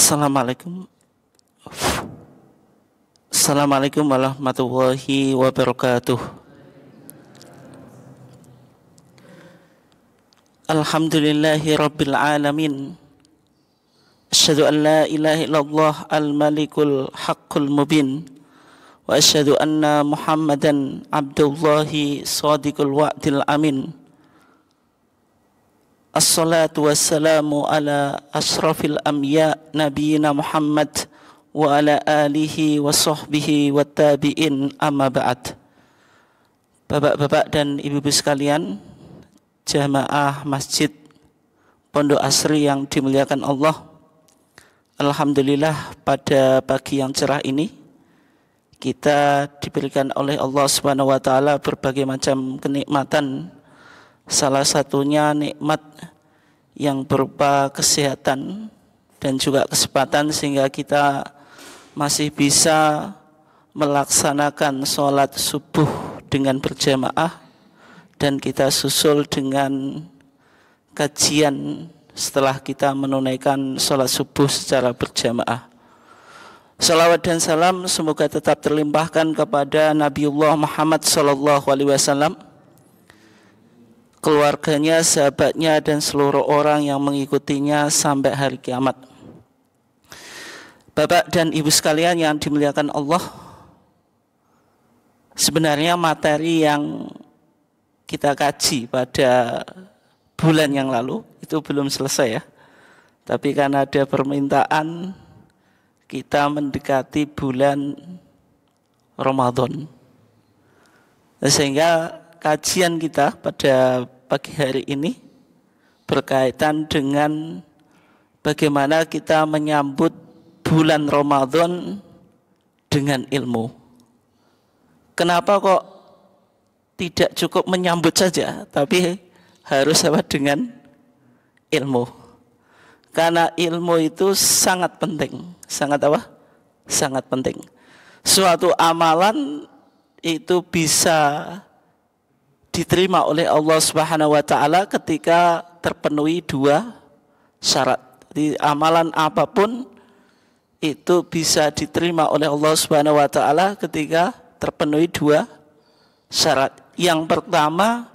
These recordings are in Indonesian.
Assalamualaikum. Assalamualaikum warahmatullahi wabarakatuh. Alhamdulillahi rabbil alamin. Asyhadu an la ilaha illallah al-malikul haqqul mubin. Wa asyhadu anna Muhammadan abdullahi shadiqul wa'dil amin. Assalatu wassalamu ala ashrafil anbiya nabiyina Muhammad wa ala alihi wa sahbihi wa tabi'in amma ba'd. Bapak-bapak dan ibu-ibu sekalian, jamaah Masjid Pondok Asri yang dimuliakan Allah, alhamdulillah pada pagi yang cerah ini kita diberikan oleh Allah Subhanahu wa taala berbagai macam kenikmatan. Salah satunya nikmat yang berupa kesehatan dan juga kesempatan sehingga kita masih bisa melaksanakan sholat subuh dengan berjamaah, dan kita susul dengan kajian setelah kita menunaikan sholat subuh secara berjamaah. Salawat dan salam semoga tetap terlimpahkan kepada Nabiullah Muhammad SAW, keluarganya, sahabatnya, dan seluruh orang yang mengikutinya sampai hari kiamat. Bapak dan ibu sekalian yang dimuliakan Allah, sebenarnya materi yang kita kaji pada bulan yang lalu itu belum selesai ya. Tapi karena ada permintaan, kita mendekati bulan Ramadan, sehingga kajian kita pada pagi hari ini berkaitan dengan bagaimana kita menyambut bulan Ramadan dengan ilmu. Kenapa kok tidak cukup menyambut saja, tapi harus apa? Dengan ilmu. Karena ilmu itu sangat penting. Sangat apa? Sangat penting. Suatu amalan itu bisa diterima oleh Allah Subhanahu wa taala ketika terpenuhi dua syarat. Jadi amalan apapun itu bisa diterima oleh Allah Subhanahu wa taala ketika terpenuhi dua syarat. Yang pertama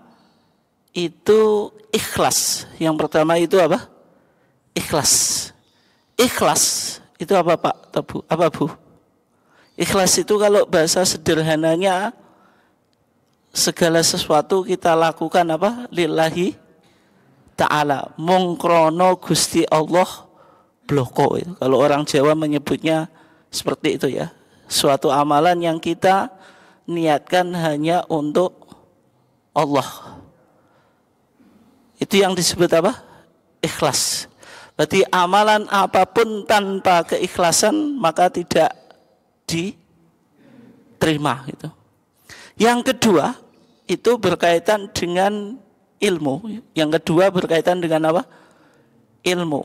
itu ikhlas. Yang pertama itu apa? Ikhlas. Ikhlas itu apa Pak? Apa Bu? Ikhlas itu kalau bahasa sederhananya segala sesuatu kita lakukan apa? Lillahi ta'ala, mongkrono Gusti Allah bloko. Kalau orang Jawa menyebutnya seperti itu ya. Suatu amalan yang kita niatkan hanya untuk Allah. Itu yang disebut apa? Ikhlas. Berarti amalan apapun tanpa keikhlasan maka tidak diterima gitu. Yang kedua itu berkaitan dengan ilmu. Yang kedua berkaitan dengan apa? Ilmu.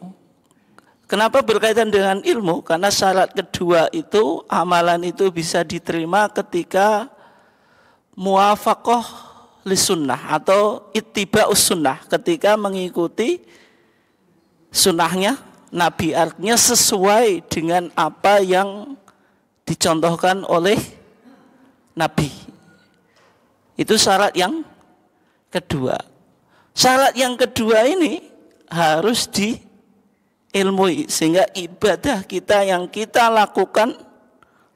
Kenapa berkaitan dengan ilmu? Karena syarat kedua itu amalan itu bisa diterima ketika muwafaqah lisunnah atau ittiba'us sunnah, ketika mengikuti sunnahnya Nabi, artinya sesuai dengan apa yang dicontohkan oleh Nabi. Itu syarat yang kedua. Syarat yang kedua ini harus diilmui, sehingga ibadah kita yang kita lakukan,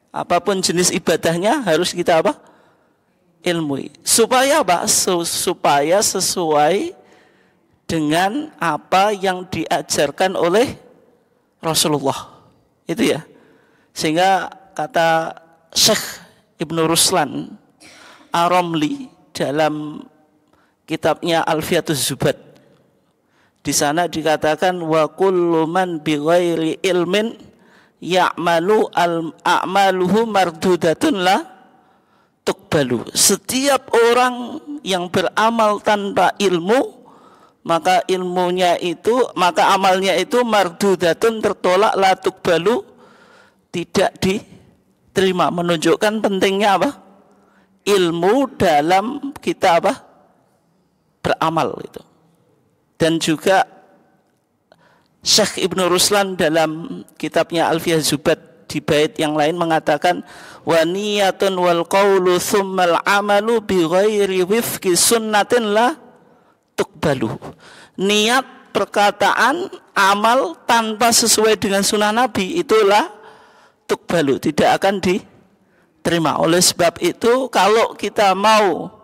apapun jenis ibadahnya, harus kita apa? Ilmui. Supaya apa? Supaya sesuai dengan apa yang diajarkan oleh Rasulullah. Itu ya. Sehingga kata Syekh Ibnu Ruslan Ar-Ramli dalam kitabnya Alfiatuz Zubad, di sana dikatakan wa kullu man bighairi ilmin ya'malu a'maluhu mardudatun la tuqbalu. Setiap orang yang beramal tanpa ilmu, maka amalnya itu mardudatun, tertolak, la tuqbalu, tidak diterima. Menunjukkan pentingnya apa? Ilmu dalam kita apa? Beramal itu. Dan juga Syekh Ibnu Ruslan dalam kitabnya Alfiyah Zubat di bait yang lain mengatakan wa niyatun wal qawlu tsummal amalu bi ghairi wifqi sunnatin la tuqbalu. Niat, perkataan, amal tanpa sesuai dengan sunnah Nabi itulah tuqbalu, tidak akan diterima. Oleh sebab itu kalau kita mau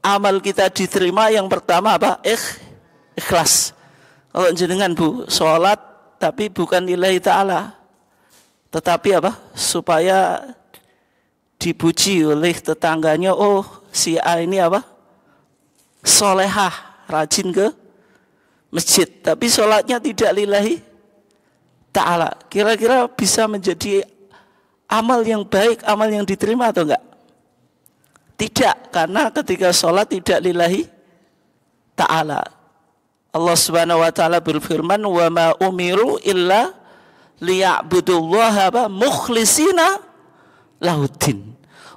amal kita diterima, yang pertama apa? Ikhlas. Kalau jenengan Bu sholat tapi bukan lillahi ta'ala, tetapi apa? Supaya dipuji oleh tetangganya, oh si A ini apa? Solehah, rajin ke masjid, tapi sholatnya tidak lillahi ta'ala. Kira-kira bisa menjadi amal yang baik, amal yang diterima atau enggak? Tidak, karena ketika sholat tidak lillahi ta'ala. Allah Subhanahu wa taala berfirman, "Wa ma umiru illa liya'budullaha mukhlishina lahuddin."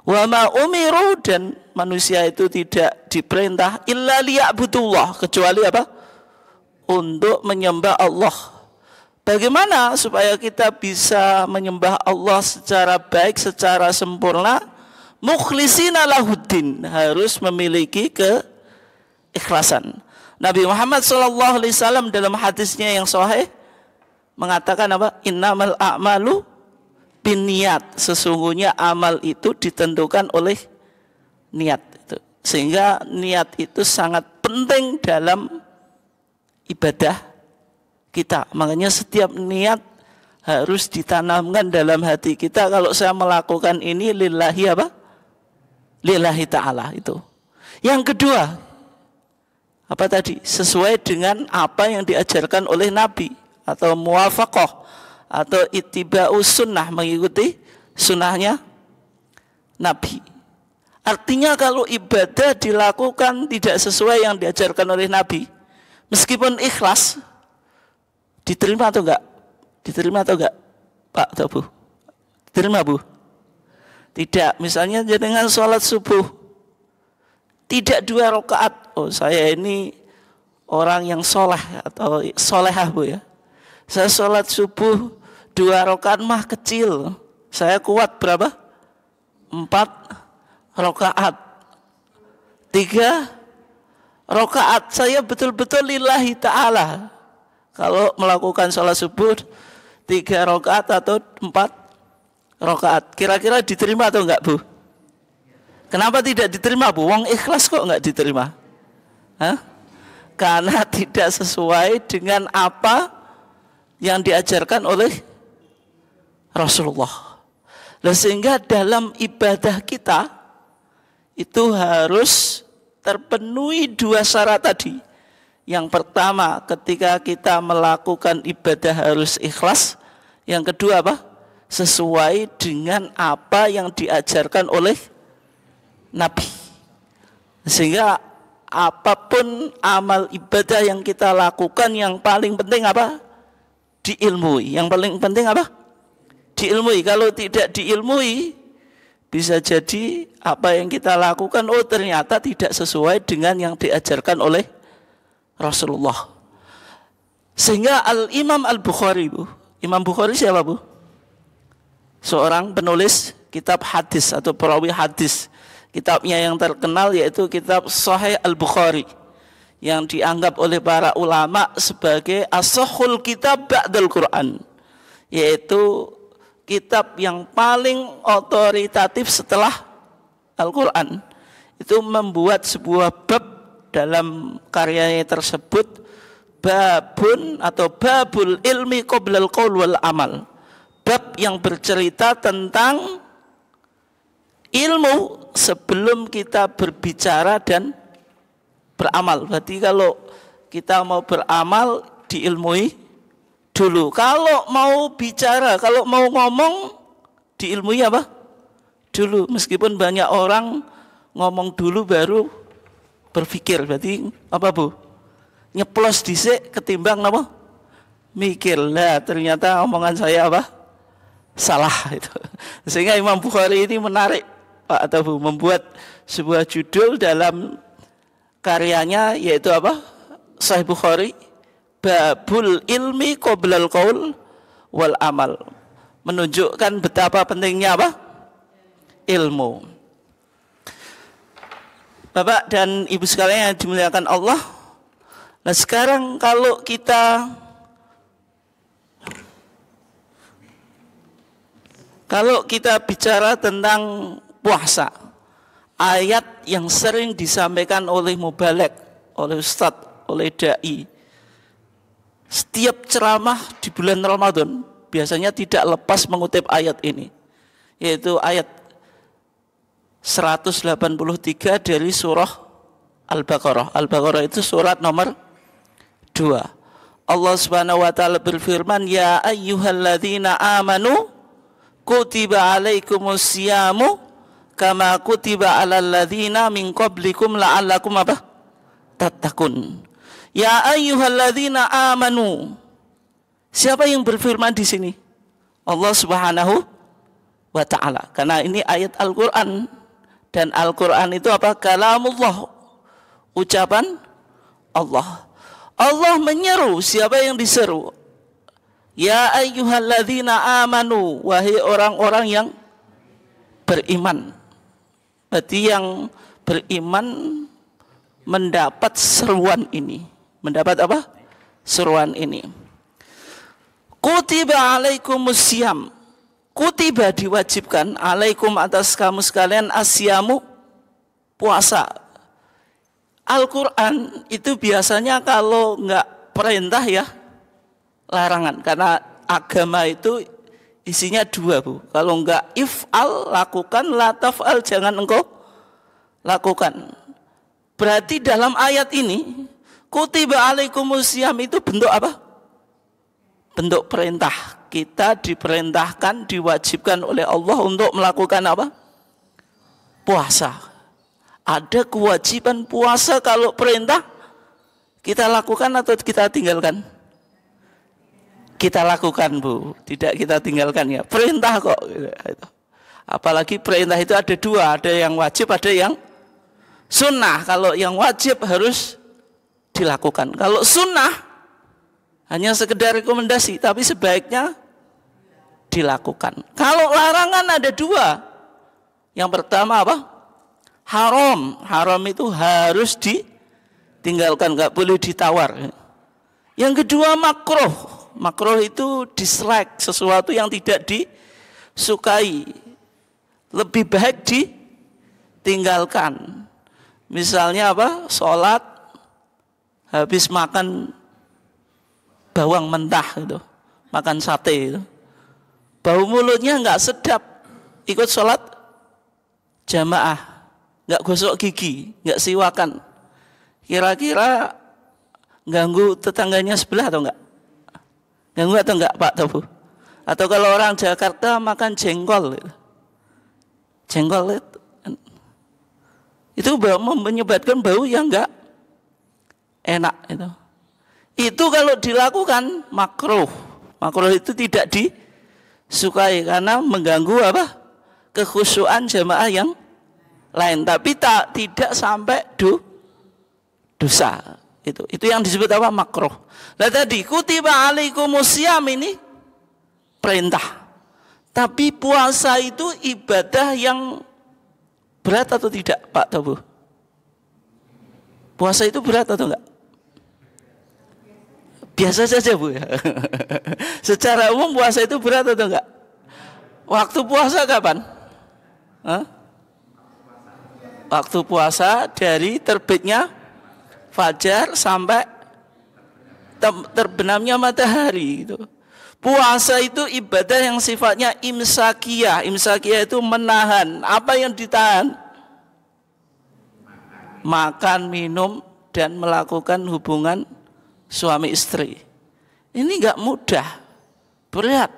Wa ma umiru, dan manusia itu tidak diperintah illa liya'budullah, kecuali apa? Untuk menyembah Allah. Bagaimana supaya kita bisa menyembah Allah secara baik, secara sempurna? Mukhlishina lahuddin, harus memiliki keikhlasan. Nabi Muhammad SAW dalam hadisnya yang sahih mengatakan apa? Innamal a'malu binniyat. Sesungguhnya amal itu ditentukan oleh niat. Sehingga niat itu sangat penting dalam ibadah kita. Makanya setiap niat harus ditanamkan dalam hati kita. Kalau saya melakukan ini lillahi apa? Lillahi ta'ala itu. Yang kedua, apa tadi? Sesuai dengan apa yang diajarkan oleh Nabi, atau muwafaqah, atau ittiba'us sunnah, mengikuti sunnahnya Nabi. Artinya kalau ibadah dilakukan tidak sesuai yang diajarkan oleh Nabi, meskipun ikhlas, diterima atau enggak? Diterima atau enggak, Pak atau Bu? Diterima, Bu? Tidak. Misalnya dengan sholat subuh tidak 2 rakaat. Oh, saya ini orang yang soleh atau solehah, Bu ya. Saya sholat subuh 2 rakaat mah kecil. Saya kuat berapa? 4 rakaat. 3 rakaat. Saya betul-betul lillahi ta'ala. Kalau melakukan sholat subuh 3 rakaat atau 4 rakaat, kira-kira diterima atau enggak, Bu? Kenapa tidak diterima, Bu? Wong ikhlas kok enggak diterima? Hah? Karena tidak sesuai dengan apa yang diajarkan oleh Rasulullah. Sehingga dalam ibadah kita itu harus terpenuhi 2 syarat tadi. Yang pertama, ketika kita melakukan ibadah harus ikhlas. Yang kedua apa? Sesuai dengan apa yang diajarkan oleh Nabi. Sehingga apapun amal ibadah yang kita lakukan, yang paling penting apa? Diilmui. Yang paling penting apa? Diilmui. Kalau tidak diilmui, bisa jadi apa yang kita lakukan, oh ternyata tidak sesuai dengan yang diajarkan oleh Rasulullah. Sehingga Al-Imam Al-Bukhari, Bu. Imam Bukhari siapa, Bu? Seorang penulis kitab hadis atau perawi hadis. Kitabnya yang terkenal yaitu kitab Sahih Al-Bukhari, yang dianggap oleh para ulama sebagai as-sahhul kitab ba'dal Quran, yaitu kitab yang paling otoritatif setelah Al-Quran. Itu membuat sebuah bab dalam karyanya tersebut, babun atau babul ilmi qoblal qaul wal amal, bab yang bercerita tentang ilmu sebelum kita berbicara dan beramal. Berarti kalau kita mau beramal, diilmui dulu. Kalau mau bicara, kalau mau ngomong, diilmui apa? Dulu. Meskipun banyak orang ngomong dulu baru berpikir. Berarti apa, Bu? Nyeplos dhisik ketimbang apa? Mikir. Lah ternyata omongan saya apa? Salah itu. Sehingga Imam Bukhari ini menarik, Pak atau Bu, membuat sebuah judul dalam karyanya yaitu apa? Sahih Bukhari, babul ilmi qoblal qaul wal amal. Menunjukkan betapa pentingnya apa? Ilmu. Bapak dan Ibu sekalian yang dimuliakan Allah. Nah sekarang kalau kita bicara tentang puasa, ayat yang sering disampaikan oleh mubalek, oleh ustadz, oleh dai, setiap ceramah di bulan Ramadan biasanya tidak lepas mengutip ayat ini, yaitu ayat 183 dari surah Al-Baqarah. Al-Baqarah itu surat nomor 2. Allah Subhanahu wa taala berfirman, ya ayyuhalladzina amanu kutiba alaikumus siyamu kama kutiba alal ladzina min qablikum la'allakum apa? Tattaqun. Ya ayyuhalladzina amanu. Siapa yang berfirman di sini? Allah Subhanahu wa taala. Karena ini ayat Al-Qur'an dan Al-Qur'an itu apa? Kalamullah. Ucapan Allah. Allah menyeru, siapa yang diseru? Ya ayyuhalladzina amanu, wahai orang-orang yang beriman. Berarti yang beriman mendapat seruan ini. Mendapat apa? Seruan ini. Kutiba alaikumus siyam. Kutiba diwajibkan alaikum atas kamu sekalian asyamu, puasa. Al-Quran itu biasanya kalau enggak perintah ya larangan, karena agama itu isinya 2 Bu. Kalau enggak if'al lakukan, la taf'al jangan engkau lakukan. Berarti dalam ayat ini kutiba alaikumus siyam itu bentuk apa? Bentuk perintah. Kita diperintahkan, diwajibkan oleh Allah untuk melakukan apa? Puasa. Ada kewajiban puasa, kalau perintah kita lakukan atau kita tinggalkan? Kita lakukan Bu, tidak kita tinggalkan ya. Perintah kok. Apalagi perintah itu ada 2, ada yang wajib, ada yang sunnah. Kalau yang wajib harus dilakukan. Kalau sunnah hanya sekedar rekomendasi, tapi sebaiknya dilakukan. Kalau larangan ada 2. Yang pertama apa? Haram. Haram itu harus ditinggalkan, nggak boleh ditawar. Yang kedua makruh. Makruh itu dislike, sesuatu yang tidak disukai. Lebih baik ditinggalkan. Misalnya apa? Sholat habis makan bawang mentah itu, makan sate itu, bau mulutnya nggak sedap, ikut sholat jamaah, nggak gosok gigi, nggak siwakan, kira-kira ganggu tetangganya sebelah atau enggak? Ganggu atau enggak Pak Tobu? Atau kalau orang Jakarta makan jengkol, jengkol itu menyebabkan bau yang enggak enak itu. Itu kalau dilakukan makruh. Makruh itu tidak disukai karena mengganggu apa? Kekhusyuan jamaah yang lain. Tapi tidak sampai dosa. Itu yang disebut apa? Makruh. Nah tadi kutiba alaikumusiyam ini perintah. Tapi puasa itu ibadah yang berat atau tidak Pak Tobu? Puasa itu berat atau enggak? Biasa saja Bu ya. Secara umum puasa itu berat atau enggak? Waktu puasa kapan? Hah? Waktu puasa dari terbitnya fajar sampai terbenamnya matahari itu. Puasa itu ibadah yang sifatnya imsakiyah. Imsakiyah itu menahan. Apa yang ditahan? Makan, minum, dan melakukan hubungan suami istri. Ini enggak mudah, berat.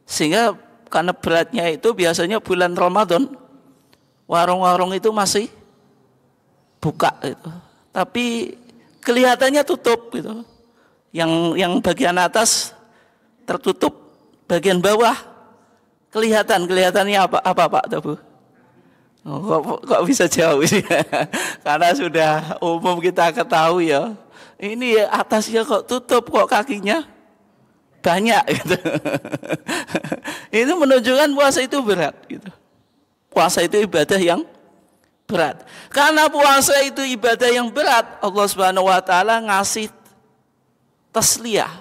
Sehingga karena beratnya itu biasanya bulan Ramadan warung-warung itu masih buka gitu. Tapi kelihatannya tutup gitu. Yang bagian atas tertutup, bagian bawah kelihatannya apa Pak Tobu? Kok bisa jauh sih? Karena sudah umum kita ketahui ya. ini atasnya kok tutup, kok kakinya banyak gitu. Itu menunjukkan puasa itu berat gitu. Puasa itu ibadah yang berat. Karena puasa itu ibadah yang berat, Allah Subhanahu wa taala ngasih tasliyah,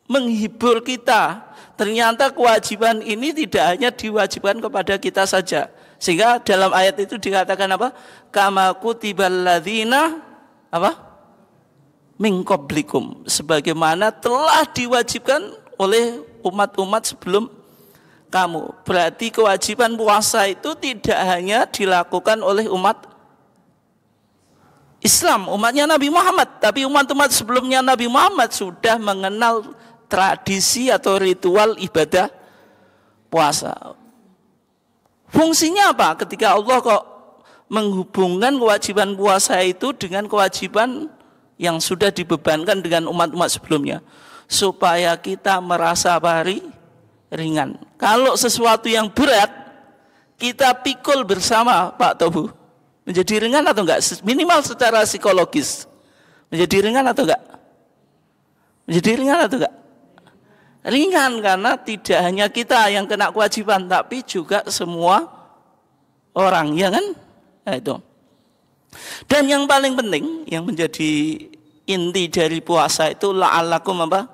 menghibur kita. Ternyata kewajiban ini tidak hanya diwajibkan kepada kita saja. Sehingga dalam ayat itu dikatakan apa? Kama kutibal ladzina apa? Min qablikum, sebagaimana telah diwajibkan oleh umat-umat sebelum kamu. Berarti kewajiban puasa itu tidak hanya dilakukan oleh umat Islam, umatnya Nabi Muhammad, tapi umat-umat sebelumnya Nabi Muhammad sudah mengenal tradisi atau ritual ibadah puasa. Fungsinya apa? Ketika Allah kok menghubungkan kewajiban puasa itu dengan kewajiban yang sudah dibebankan dengan umat-umat sebelumnya, supaya kita merasa ringan. Kalau sesuatu yang berat kita pikul bersama, Pak Tobu, menjadi ringan atau enggak? Minimal secara psikologis menjadi ringan atau enggak? Menjadi ringan atau enggak? Ringan, karena tidak hanya kita yang kena kewajiban, tapi juga semua orang, ya kan? Nah, itu. Dan yang paling penting, yang menjadi inti dari puasa itu la'allakum apa?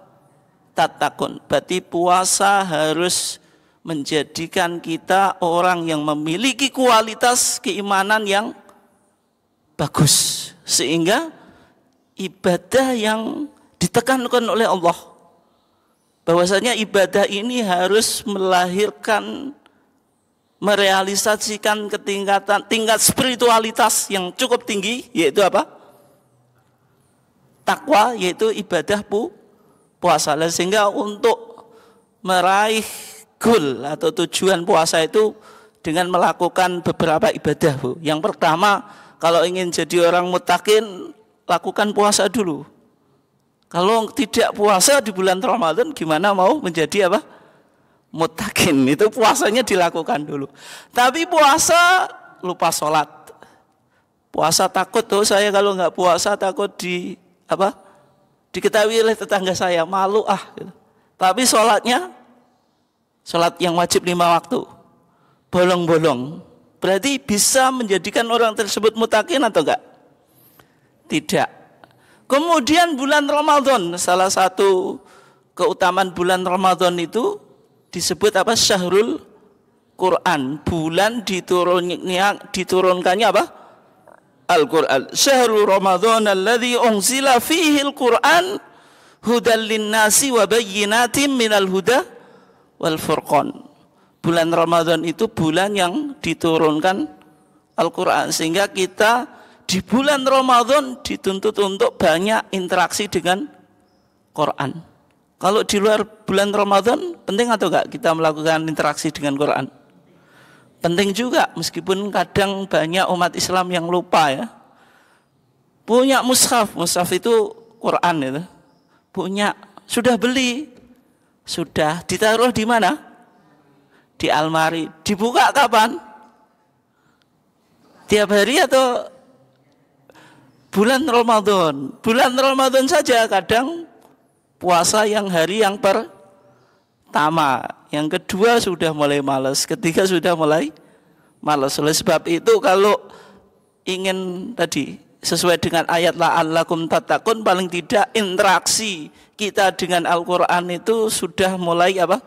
Tattaqun. Berarti puasa harus menjadikan kita orang yang memiliki kualitas keimanan yang bagus, sehingga ibadah yang ditekankan oleh Allah, bahwasanya ibadah ini harus melahirkan, merealisasikan tingkat spiritualitas yang cukup tinggi, yaitu apa? Takwa, yaitu ibadah puasa. Sehingga untuk meraih goal atau tujuan puasa itu dengan melakukan beberapa ibadah, Bu. Yang pertama, kalau ingin jadi orang muttaqin, lakukan puasa dulu. Kalau tidak puasa di bulan Ramadan, gimana mau menjadi apa? Muttaqin. Itu puasanya dilakukan dulu. Tapi puasa lupa sholat. Puasa takut tuh, saya kalau nggak puasa takut diketahui oleh tetangga saya, malu gitu. Tapi sholatnya sholat yang wajib 5 waktu, bolong-bolong. Berarti bisa menjadikan orang tersebut muttaqin atau enggak? Tidak. Kemudian bulan Ramadan, salah satu keutamaan bulan Ramadan itu disebut apa? Syahrul Quran. Bulan diturunkannya apa? Al-Quran. Syahrul Ramadan alladzi unzila fihi al-Quran hudan lin-nasi wa bayyinatin minal huda wal furqan. Bulan Ramadan itu bulan yang diturunkan Al-Quran, sehingga kita di bulan Ramadan dituntut untuk banyak interaksi dengan Quran. Kalau di luar bulan Ramadan, penting atau enggak kita melakukan interaksi dengan Quran? Penting juga, meskipun kadang banyak umat Islam yang lupa ya. Punya mushaf itu Quran itu. Punya, sudah beli, sudah ditaruh di mana? Di almari. Dibuka kapan? Tiap hari atau bulan Ramadan? Bulan Ramadan saja kadang puasa yang hari yang pertama, yang kedua sudah mulai malas, ketiga sudah mulai malas. Oleh sebab itu kalau ingin tadi sesuai dengan ayat la'allakum tattaqun, paling tidak interaksi kita dengan Al-Quran itu sudah mulai apa?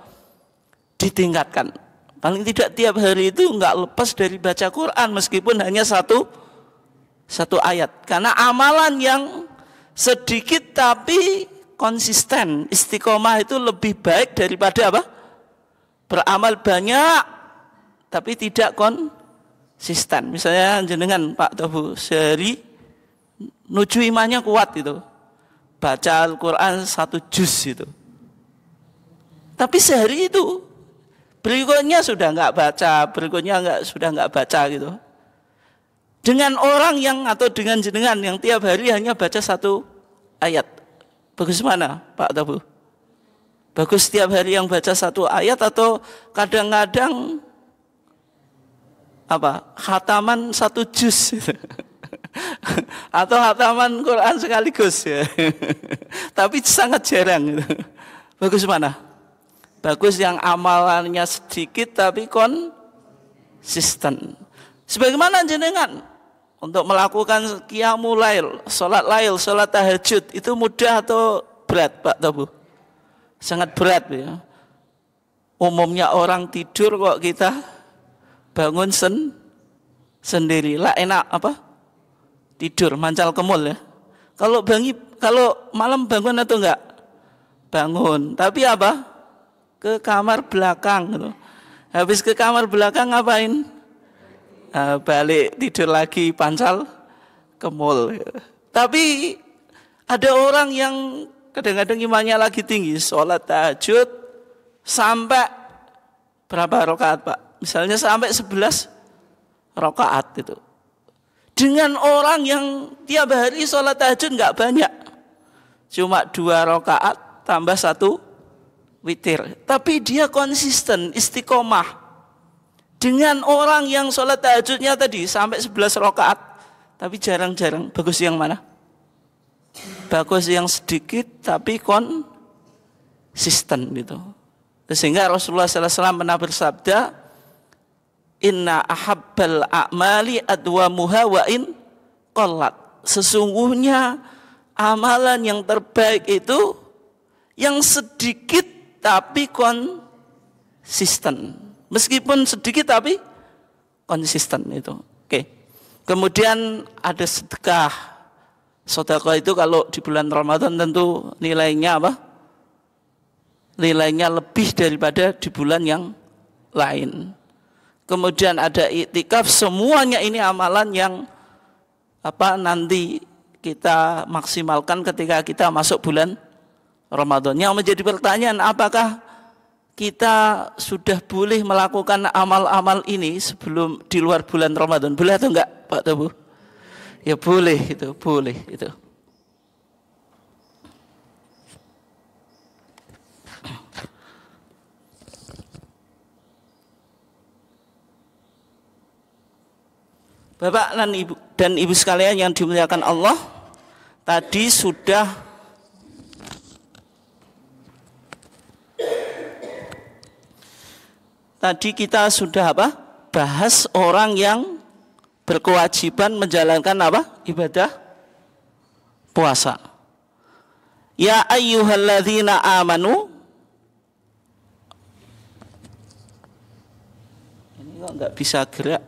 Ditingkatkan. Paling tidak tiap hari itu enggak lepas dari baca Quran, meskipun hanya satu ayat. Karena amalan yang sedikit tapi konsisten, istiqomah itu lebih baik daripada apa? Beramal banyak tapi tidak konsisten. Misalnya jenengan Pak Tobu sehari nuju imannya kuat itu, baca Al-Quran 1 juz itu. Tapi sehari itu berikutnya sudah enggak baca, berikutnya sudah enggak baca gitu. Dengan orang yang atau dengan jenengan yang tiap hari hanya baca 1 ayat, bagus mana Pak Tobu? Bagus setiap hari yang baca 1 ayat atau kadang-kadang apa? Khataman 1 juz. Atau hataman Quran sekaligus ya. Tapi sangat jarang gitu. Bagus mana? Bagus yang amalannya sedikit tapi konsisten. Sebagaimana jenengan untuk melakukan qiyamul lail, salat tahajud itu mudah atau berat Pak Tabu? Sangat berat ya. Umumnya orang tidur kok kita bangun sendiri. Lah enak apa? Tidur mancal kemul ya. Kalau malam bangun atau enggak? Bangun. Tapi apa? Ke kamar belakang gitu. Habis ke kamar belakang ngapain? Balik tidur lagi pancal kemul. Tapi ada orang yang kadang-kadang imannya lagi tinggi, sholat tahajud sampai berapa rakaat Pak? Misalnya sampai 11 rakaat itu. Dengan orang yang tiap hari sholat tahajud nggak banyak, cuma 2 rakaat tambah 1 witir. Tapi dia konsisten, istiqomah. Dengan orang yang sholat tahajudnya tadi sampai 11 rakaat, tapi jarang-jarang. Bagus yang mana? Bagus yang sedikit tapi konsisten gitu. Sehingga Rasulullah SAW pernah bersabda, Inna ahabbal a'mali adwamuha wa in qallat. Sesungguhnya amalan yang terbaik itu yang sedikit tapi konsisten. Meskipun sedikit tapi konsisten itu. Oke. Kemudian ada sedekah. Sedekah itu kalau di bulan Ramadan tentu nilainya apa? Nilainya lebih daripada di bulan yang lain. Kemudian ada iktikaf, semuanya ini amalan yang nanti kita maksimalkan ketika kita masuk bulan Ramadan. Yang menjadi pertanyaan, apakah kita sudah boleh melakukan amal-amal ini sebelum di luar bulan Ramadan? Boleh atau enggak, Pak Tabu? Ya boleh itu, boleh itu. Bapak dan Ibu sekalian yang dimuliakan Allah, tadi kita sudah bahas orang yang berkewajiban menjalankan ibadah puasa. Ya ayyuhalladzina amanu. Ini kok nggak bisa gerak.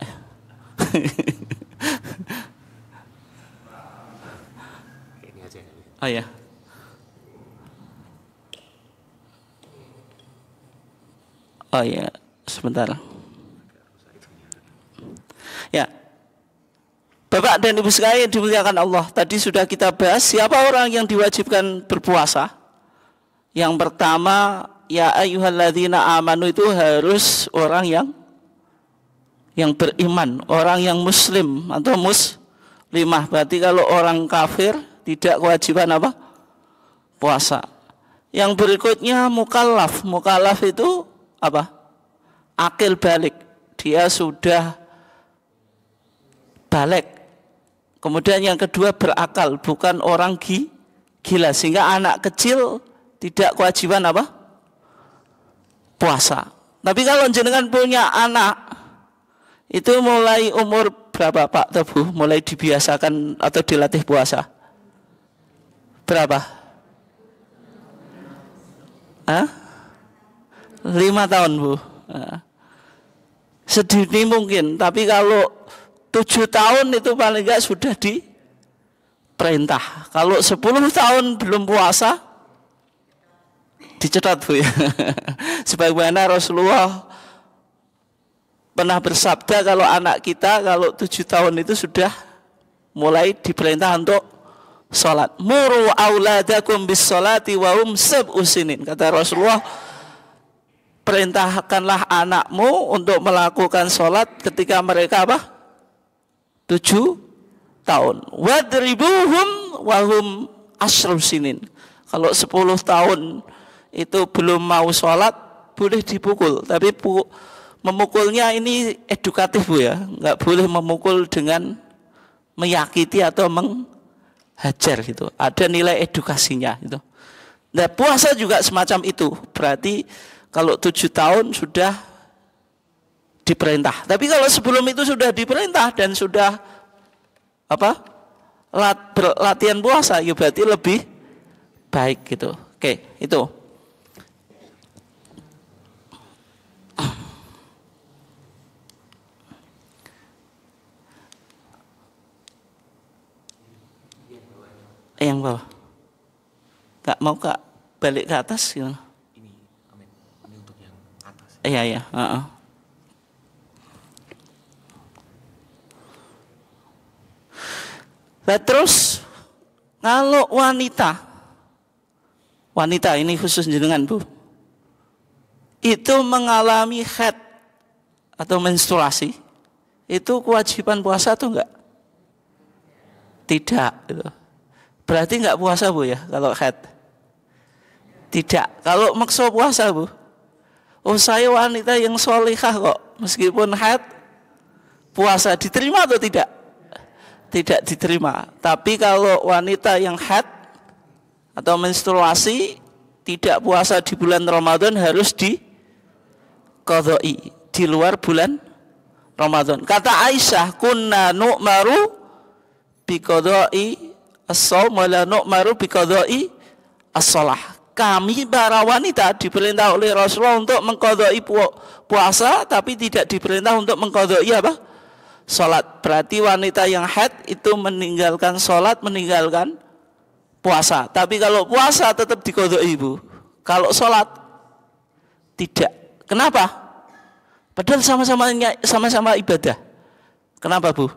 Oh ya. Oh ya, sebentar. Ya. Bapak dan Ibu sekalian dimuliakan Allah, tadi sudah kita bahas siapa orang yang diwajibkan berpuasa. Yang pertama, ya ayyuhalladzina amanu itu harus orang yang beriman, orang yang muslim atau muslimah. Berarti kalau orang kafir tidak kewajiban puasa. Yang berikutnya mukallaf. Mukallaf itu akil balik. Dia sudah balik. Kemudian yang kedua berakal, bukan orang gila. Sehingga anak kecil tidak kewajiban puasa. Tapi kalau jenengan punya anak, itu mulai umur berapa Pak Tebu? Mulai dibiasakan atau dilatih puasa? Berapa? 5 tahun Bu. Sedini mungkin. Tapi kalau 7 tahun itu paling enggak sudah diperintah. Kalau 10 tahun belum puasa, dicetat Bu ya. Sebagaimana Rasulullah pernah bersabda kalau anak kita kalau 7 tahun itu sudah mulai diperintah untuk sholat. Muru auladakum bis sholati wa hum sab'u sinin. Kata Rasulullah, perintahkanlah anakmu untuk melakukan sholat ketika mereka 7 tahun. Wadribuhum wa hum asyru sinin. Kalau 10 tahun itu belum mau sholat, boleh dipukul. Tapi memukulnya ini edukatif Bu ya, nggak boleh memukul dengan menyakiti atau menghajar gitu. Ada nilai edukasinya gitu. Nah, puasa juga semacam itu. Berarti kalau 7 tahun sudah diperintah. Tapi kalau sebelum itu sudah diperintah dan sudah latihan puasa, ya berarti lebih baik gitu. Oke, itu. Yang bawah. Kak mau Kak balik ke atas gimana? Ini untuk yang atas. Iya. Nah, terus kalau wanita ini khusus jenengan Bu, itu mengalami haid atau menstruasi, itu kewajiban puasa atau enggak? Tidak. Gitu. Berarti enggak puasa Bu ya kalau haid? Tidak. Kalau maksa puasa Bu? Oh saya wanita yang sholihah kok, meskipun haid puasa diterima atau tidak? Tidak diterima. Tapi kalau wanita yang haid atau menstruasi tidak puasa di bulan Ramadan harus diqadha'i di luar bulan Ramadan. Kata Aisyah, kunna nu'maru biqadha'i as-shaum wa la nu'maru biqadha'i as-shalah. Kami para wanita diperintah oleh Rasulullah untuk mengqadha'i puasa, tapi tidak diperintah untuk mengqadha'i apa? Salat. Berarti wanita yang haid itu meninggalkan salat, meninggalkan puasa. Tapi kalau puasa tetap diqadha'i Bu. Kalau salat tidak. Kenapa? Padahal sama-sama ibadah. Kenapa Bu?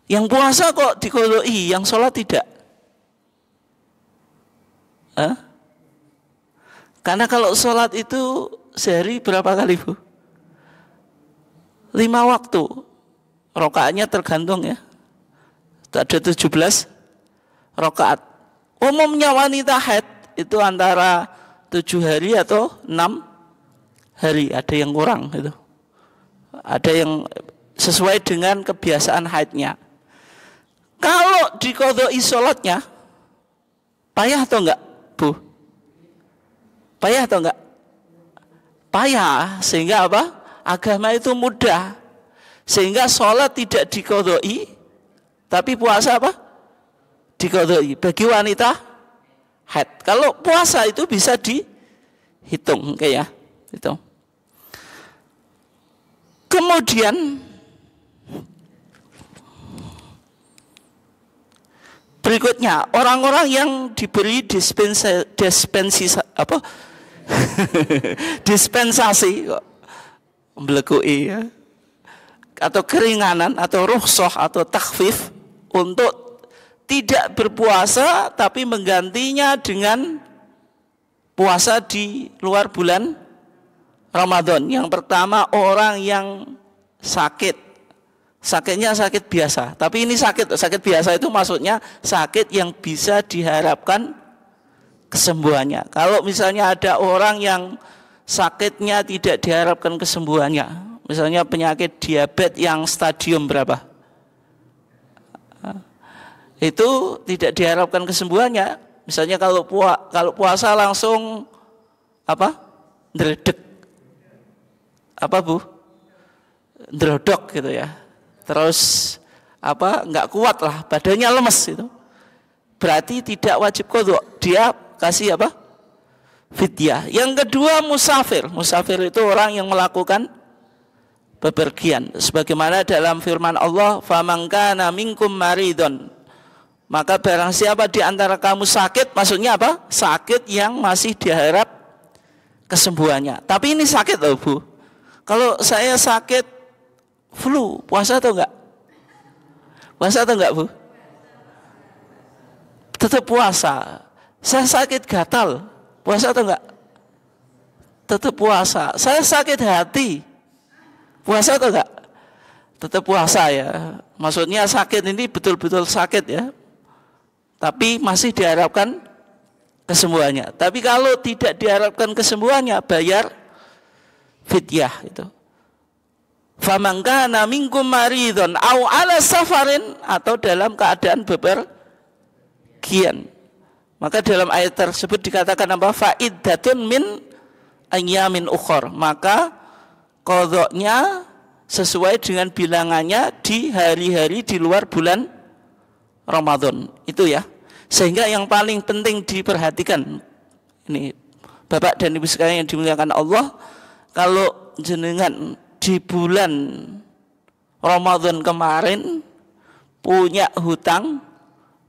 Yang puasa kok diqadha'i, yang salat tidak? Karena kalau sholat itu sehari berapa kali Bu? 5 waktu. Rakaatnya tergantung ya. Ada 17 rakaat. Umumnya wanita haid itu antara 7 hari atau 6 hari. Ada yang kurang gitu. Ada yang sesuai dengan kebiasaan haidnya. Kalau diqadha'i sholatnya, payah atau enggak Bu? Payah atau enggak? Payah, sehingga apa? Agama itu mudah. Sehingga sholat tidak diqadha'i, tapi puasa apa? Diqadha'i. Bagi wanita haid. Kalau puasa itu bisa dihitung, oke ya. Hitung. Kemudian berikutnya, orang-orang yang diberi dispensasi kok melekui ya, atau keringanan atau rukhsah atau takhfif untuk tidak berpuasa tapi menggantinya dengan puasa di luar bulan Ramadan. Yang pertama, orang yang sakit. Sakitnya sakit biasa, tapi ini sakit biasa itu maksudnya sakit yang bisa diharapkan kesembuhannya. Kalau misalnya ada orang yang sakitnya tidak diharapkan kesembuhannya, misalnya penyakit diabetes yang stadium berapa, itu tidak diharapkan kesembuhannya. Misalnya kalau puasa langsung ndredeg Bu, ndrodok gitu ya. Terus nggak kuat lah, badannya lemes itu. Berarti tidak wajib qadha, dia kasih fidyah. Yang kedua musafir. Musafir itu orang yang melakukan bepergian. Sebagaimana dalam firman Allah, "Faman kana minkum maridun." Maka barang siapa di antara kamu sakit, maksudnya apa? Sakit yang masih diharap kesembuhannya. Tapi ini sakit loh Bu. Kalau saya sakit flu, puasa atau enggak? Puasa atau enggak Bu? Tetap puasa. Saya sakit gatal, puasa atau enggak? Tetap puasa. Saya sakit hati, puasa atau enggak? Tetap puasa ya. Maksudnya sakit ini betul-betul sakit ya. Tapi masih diharapkan kesembuhannya. Tapi kalau tidak diharapkan kesembuhannya, bayar fidyah itu. Faman kana minkum maridun au ala safarin, atau dalam keadaan bepergian. Maka dalam ayat tersebut dikatakan apa? Fa'iddatun min ayyamin ukhor. Maka qadha-nya sesuai dengan bilangannya di hari-hari di luar bulan Ramadan. Itu ya. Sehingga yang paling penting diperhatikan ini Bapak dan Ibu sekalian yang dimuliakan Allah, kalau jenengan di bulan Ramadan kemarin punya hutang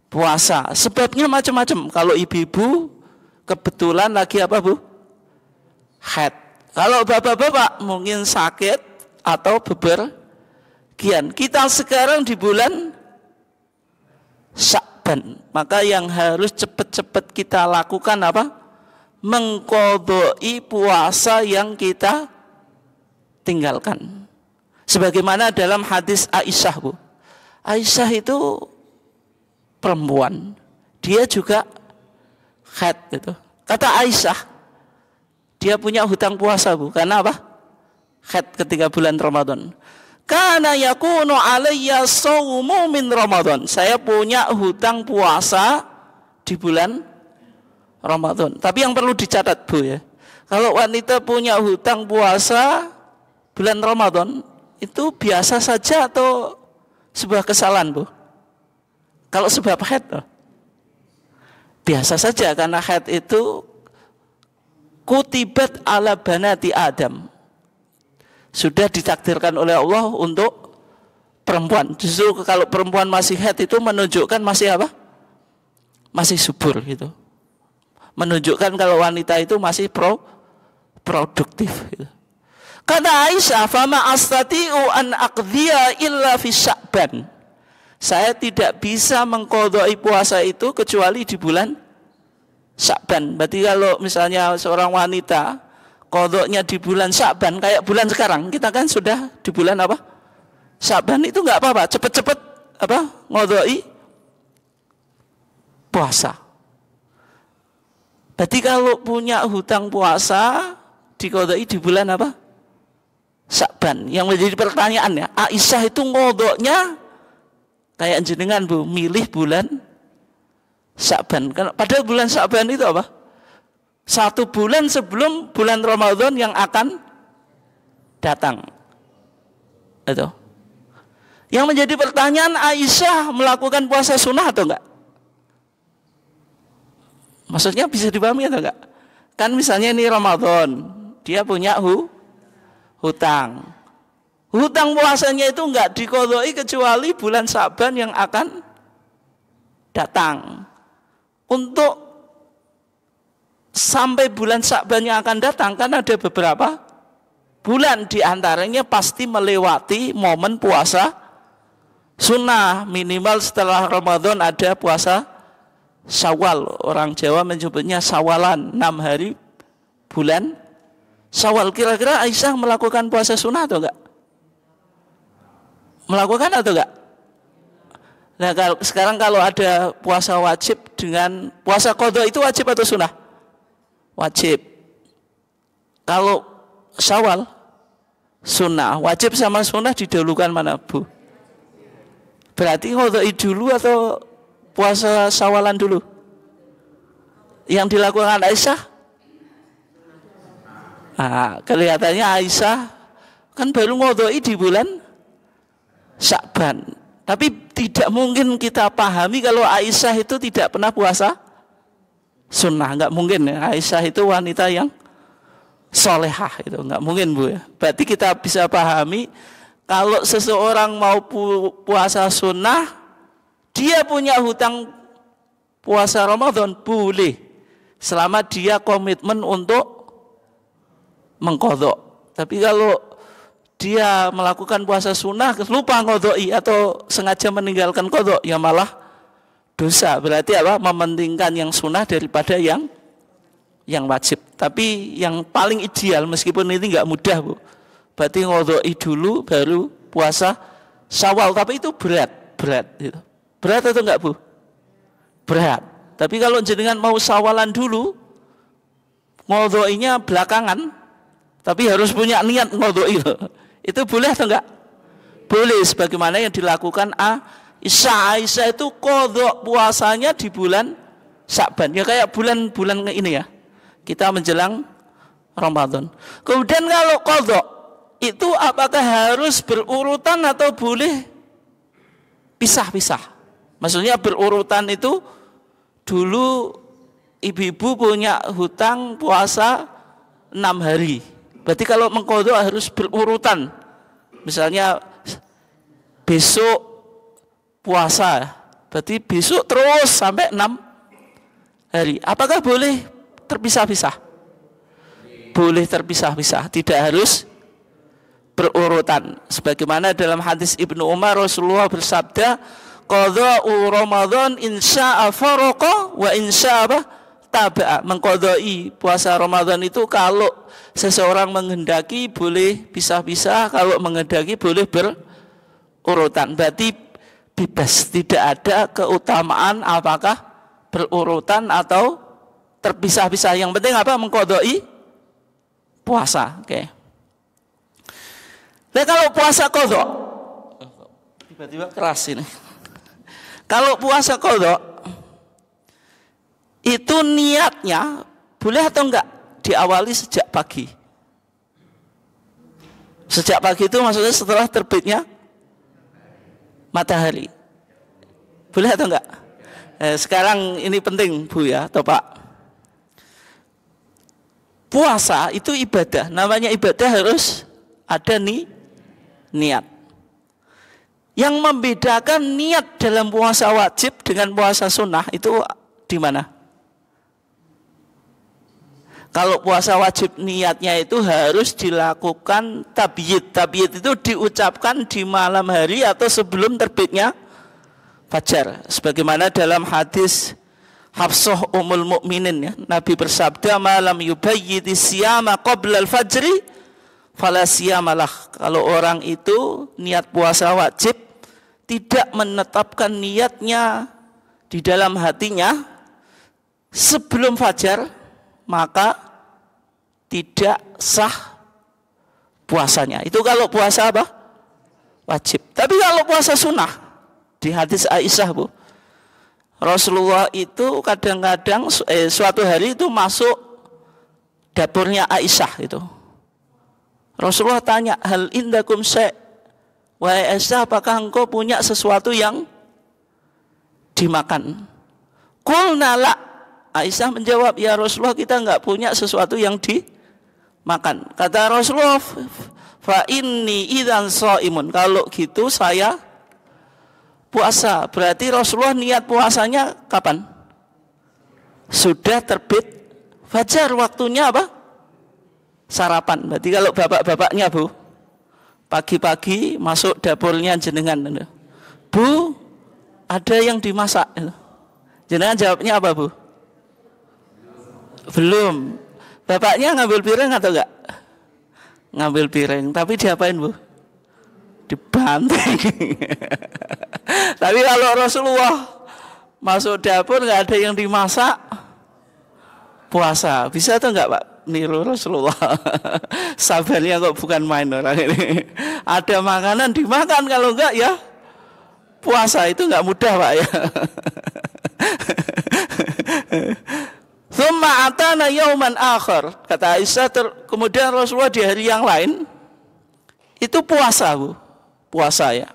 puasa, sebabnya macam-macam. Kalau ibu-ibu kebetulan lagi apa Bu? Haid. Kalau bapak-bapak mungkin sakit atau bepergian. Kita sekarang di bulan Sya'ban, maka yang harus cepat-cepat kita lakukan apa? Mengqadha'i puasa yang kita tinggalkan. Sebagaimana dalam hadis Aisyah Bu. Aisyah itu perempuan, dia juga haid gitu. Kata Aisyah, dia punya hutang puasa Bu, karena apa? Haid ketika bulan Ramadan. Kana yakunu alayya shaumu min Ramadan. Saya punya hutang puasa di bulan Ramadan. Tapi yang perlu dicatat Bu ya, kalau wanita punya hutang puasa bulan Ramadan, itu biasa saja atau sebuah kesalahan Bu? Kalau sebab haid, biasa saja, karena haid itu kutibat ala banati Adam, sudah ditakdirkan oleh Allah untuk perempuan. Justru kalau perempuan masih haid itu menunjukkan masih apa? Masih subur gitu. Menunjukkan kalau wanita itu masih produktif gitu. Kata Aisyah, fama astati'u an aqdhiya illa fi Sya'ban. Saya tidak bisa mengqadha'i puasa itu kecuali di bulan Sya'ban. Berarti kalau misalnya seorang wanita qadha'nya di bulan Sya'ban, kayak bulan sekarang, kita kan sudah di bulan apa? Sya'ban, itu enggak apa-apa, cepet-cepet apa? Qadha'i puasa. Berarti kalau punya hutang puasa diqadha'i di bulan apa? Sya'ban. Yang menjadi pertanyaan ya, Aisyah itu qadha'nya kayak jenengan Bu, milih bulan Sya'ban. Padahal bulan Sya'ban itu apa? 1 bulan sebelum bulan Ramadan yang akan datang. Itu. Yang menjadi pertanyaan, Aisyah melakukan puasa sunnah atau enggak? Maksudnya bisa dipahami atau enggak? Kan misalnya ini Ramadan, dia punya hutang. Hutang puasanya itu enggak diqadha'i kecuali bulan Sya'ban yang akan datang. Untuk sampai bulan Sya'ban yang akan datang kan ada beberapa bulan, di antaranya pasti melewati momen puasa sunnah. Minimal setelah Ramadan ada puasa Syawal. Orang Jawa menyebutnya Syawalan, 6 hari bulan Syawal. Kira-kira Aisyah melakukan puasa sunnah atau enggak? Melakukan atau enggak? Nah, sekarang kalau ada puasa wajib dengan puasa qadha, itu wajib atau sunnah? Wajib. Kalau Syawal sunnah. Wajib sama sunnah didahulukan mana Bu? Berarti qadha'i dulu atau puasa Syawalan dulu? Yang dilakukan Aisyah? Nah, kelihatannya Aisyah kan baru qadha'i di bulan Sya'ban. Tapi tidak mungkin kita pahami kalau Aisyah itu tidak pernah puasa sunnah. Enggak mungkin ya. Aisyah itu wanita yang solehah, itu enggak mungkin Bu ya. Berarti kita bisa pahami kalau seseorang mau puasa sunnah, dia punya hutang puasa Ramadan, boleh, selama dia komitmen untuk mengqadha. Tapi kalau dia melakukan puasa sunnah, lupa qadha'i atau sengaja meninggalkan qadha, ya malah dosa. Berarti apa? Mementingkan yang sunnah daripada yang wajib. Tapi yang paling ideal, meskipun ini enggak mudah Bu, berarti qadha'i dulu baru puasa Syawal. Tapi itu berat gitu. Berat atau enggak Bu? Berat. Tapi kalau jenengan mau Syawalan dulu, qadha'inya belakangan, tapi harus punya niat qadha'i loh. Itu boleh atau enggak? Boleh, sebagaimana yang dilakukan Aisyah. Aisyah itu qadha puasanya di bulan Sya'ban. Ya kayak bulan-bulan ini ya. Kita menjelang Ramadan. Kemudian kalau qadha itu apakah harus berurutan atau boleh pisah-pisah? Maksudnya berurutan itu dulu ibu-ibu punya hutang puasa 6 hari. Berarti kalau mengqadha harus berurutan. Misalnya besok puasa, berarti besok terus sampai 6 hari. Apakah boleh terpisah-pisah? Boleh terpisah-pisah, tidak harus berurutan. Sebagaimana dalam hadis Ibnu Umar, Rasulullah bersabda, qadha'u Ramadan insya'a faraqa wa insya'a taba'a. Mengqadai puasa Ramadan itu kalau seseorang menghendaki boleh pisah-pisah, kalau menghendaki boleh berurutan. Berarti bebas, tidak ada keutamaan apakah berurutan atau terpisah-pisah. Yang penting apa? Mengqadai puasa. Oke. Nah, kalau puasa qadha, tiba-tiba keras ini. Kalau puasa qadha itu niatnya boleh atau enggak diawali sejak pagi? Sejak pagi itu maksudnya setelah terbitnya matahari. Boleh atau enggak? Sekarang ini penting Bu ya atau Pak. Puasa itu ibadah. Namanya ibadah harus ada niat. Yang membedakan niat dalam puasa wajib dengan puasa sunnah itu di mana? Kalau puasa wajib niatnya itu harus dilakukan tabyid. Tabyid itu diucapkan di malam hari atau sebelum terbitnya fajar. Sebagaimana dalam hadis Hafsah Ummul Mukminin ya, Nabi bersabda, "Malam yubayyidi siyama qabla al-fajri fala siyamalah." Kalau orang itu niat puasa wajib tidak menetapkan niatnya di dalam hatinya sebelum fajar, maka tidak sah puasanya. Itu kalau puasa apa? Wajib. Tapi kalau puasa sunnah, di hadis Aisyah Bu, Rasulullah itu kadang-kadang suatu hari itu masuk dapurnya Aisyah itu. Rasulullah tanya, "Hal indakum syai'?" Wahai Aisyah, apakah engkau punya sesuatu yang dimakan? Qulna la. Aisyah menjawab, "Ya Rasulullah, kita enggak punya sesuatu yang dimakan." Kata Rasulullah, "Fa inni idzan shaimun." Kalau gitu saya puasa. Berarti Rasulullah niat puasanya kapan? Sudah terbit fajar, waktunya apa? Sarapan. Berarti kalau bapak-bapaknya Bu, pagi-pagi masuk dapurnya jenengan, "Bu, ada yang dimasak." Jenengan jawabnya apa Bu? Belum. Bapaknya ngambil piring atau enggak? Ngambil piring, tapi diapain Bu? Dibanting. Tapi kalau Rasulullah masuk dapur nggak ada yang dimasak, puasa. Bisa atau enggak Pak? Niru Rasulullah. Sabarnya kok bukan main orang ini. Ada makanan dimakan, kalau enggak ya puasa. Itu enggak mudah Pak ya. Tsumma atana yauman akhar. Kata Aisyah, kemudian Rasulullah di hari yang lain itu puasa Bu. Puasa ya.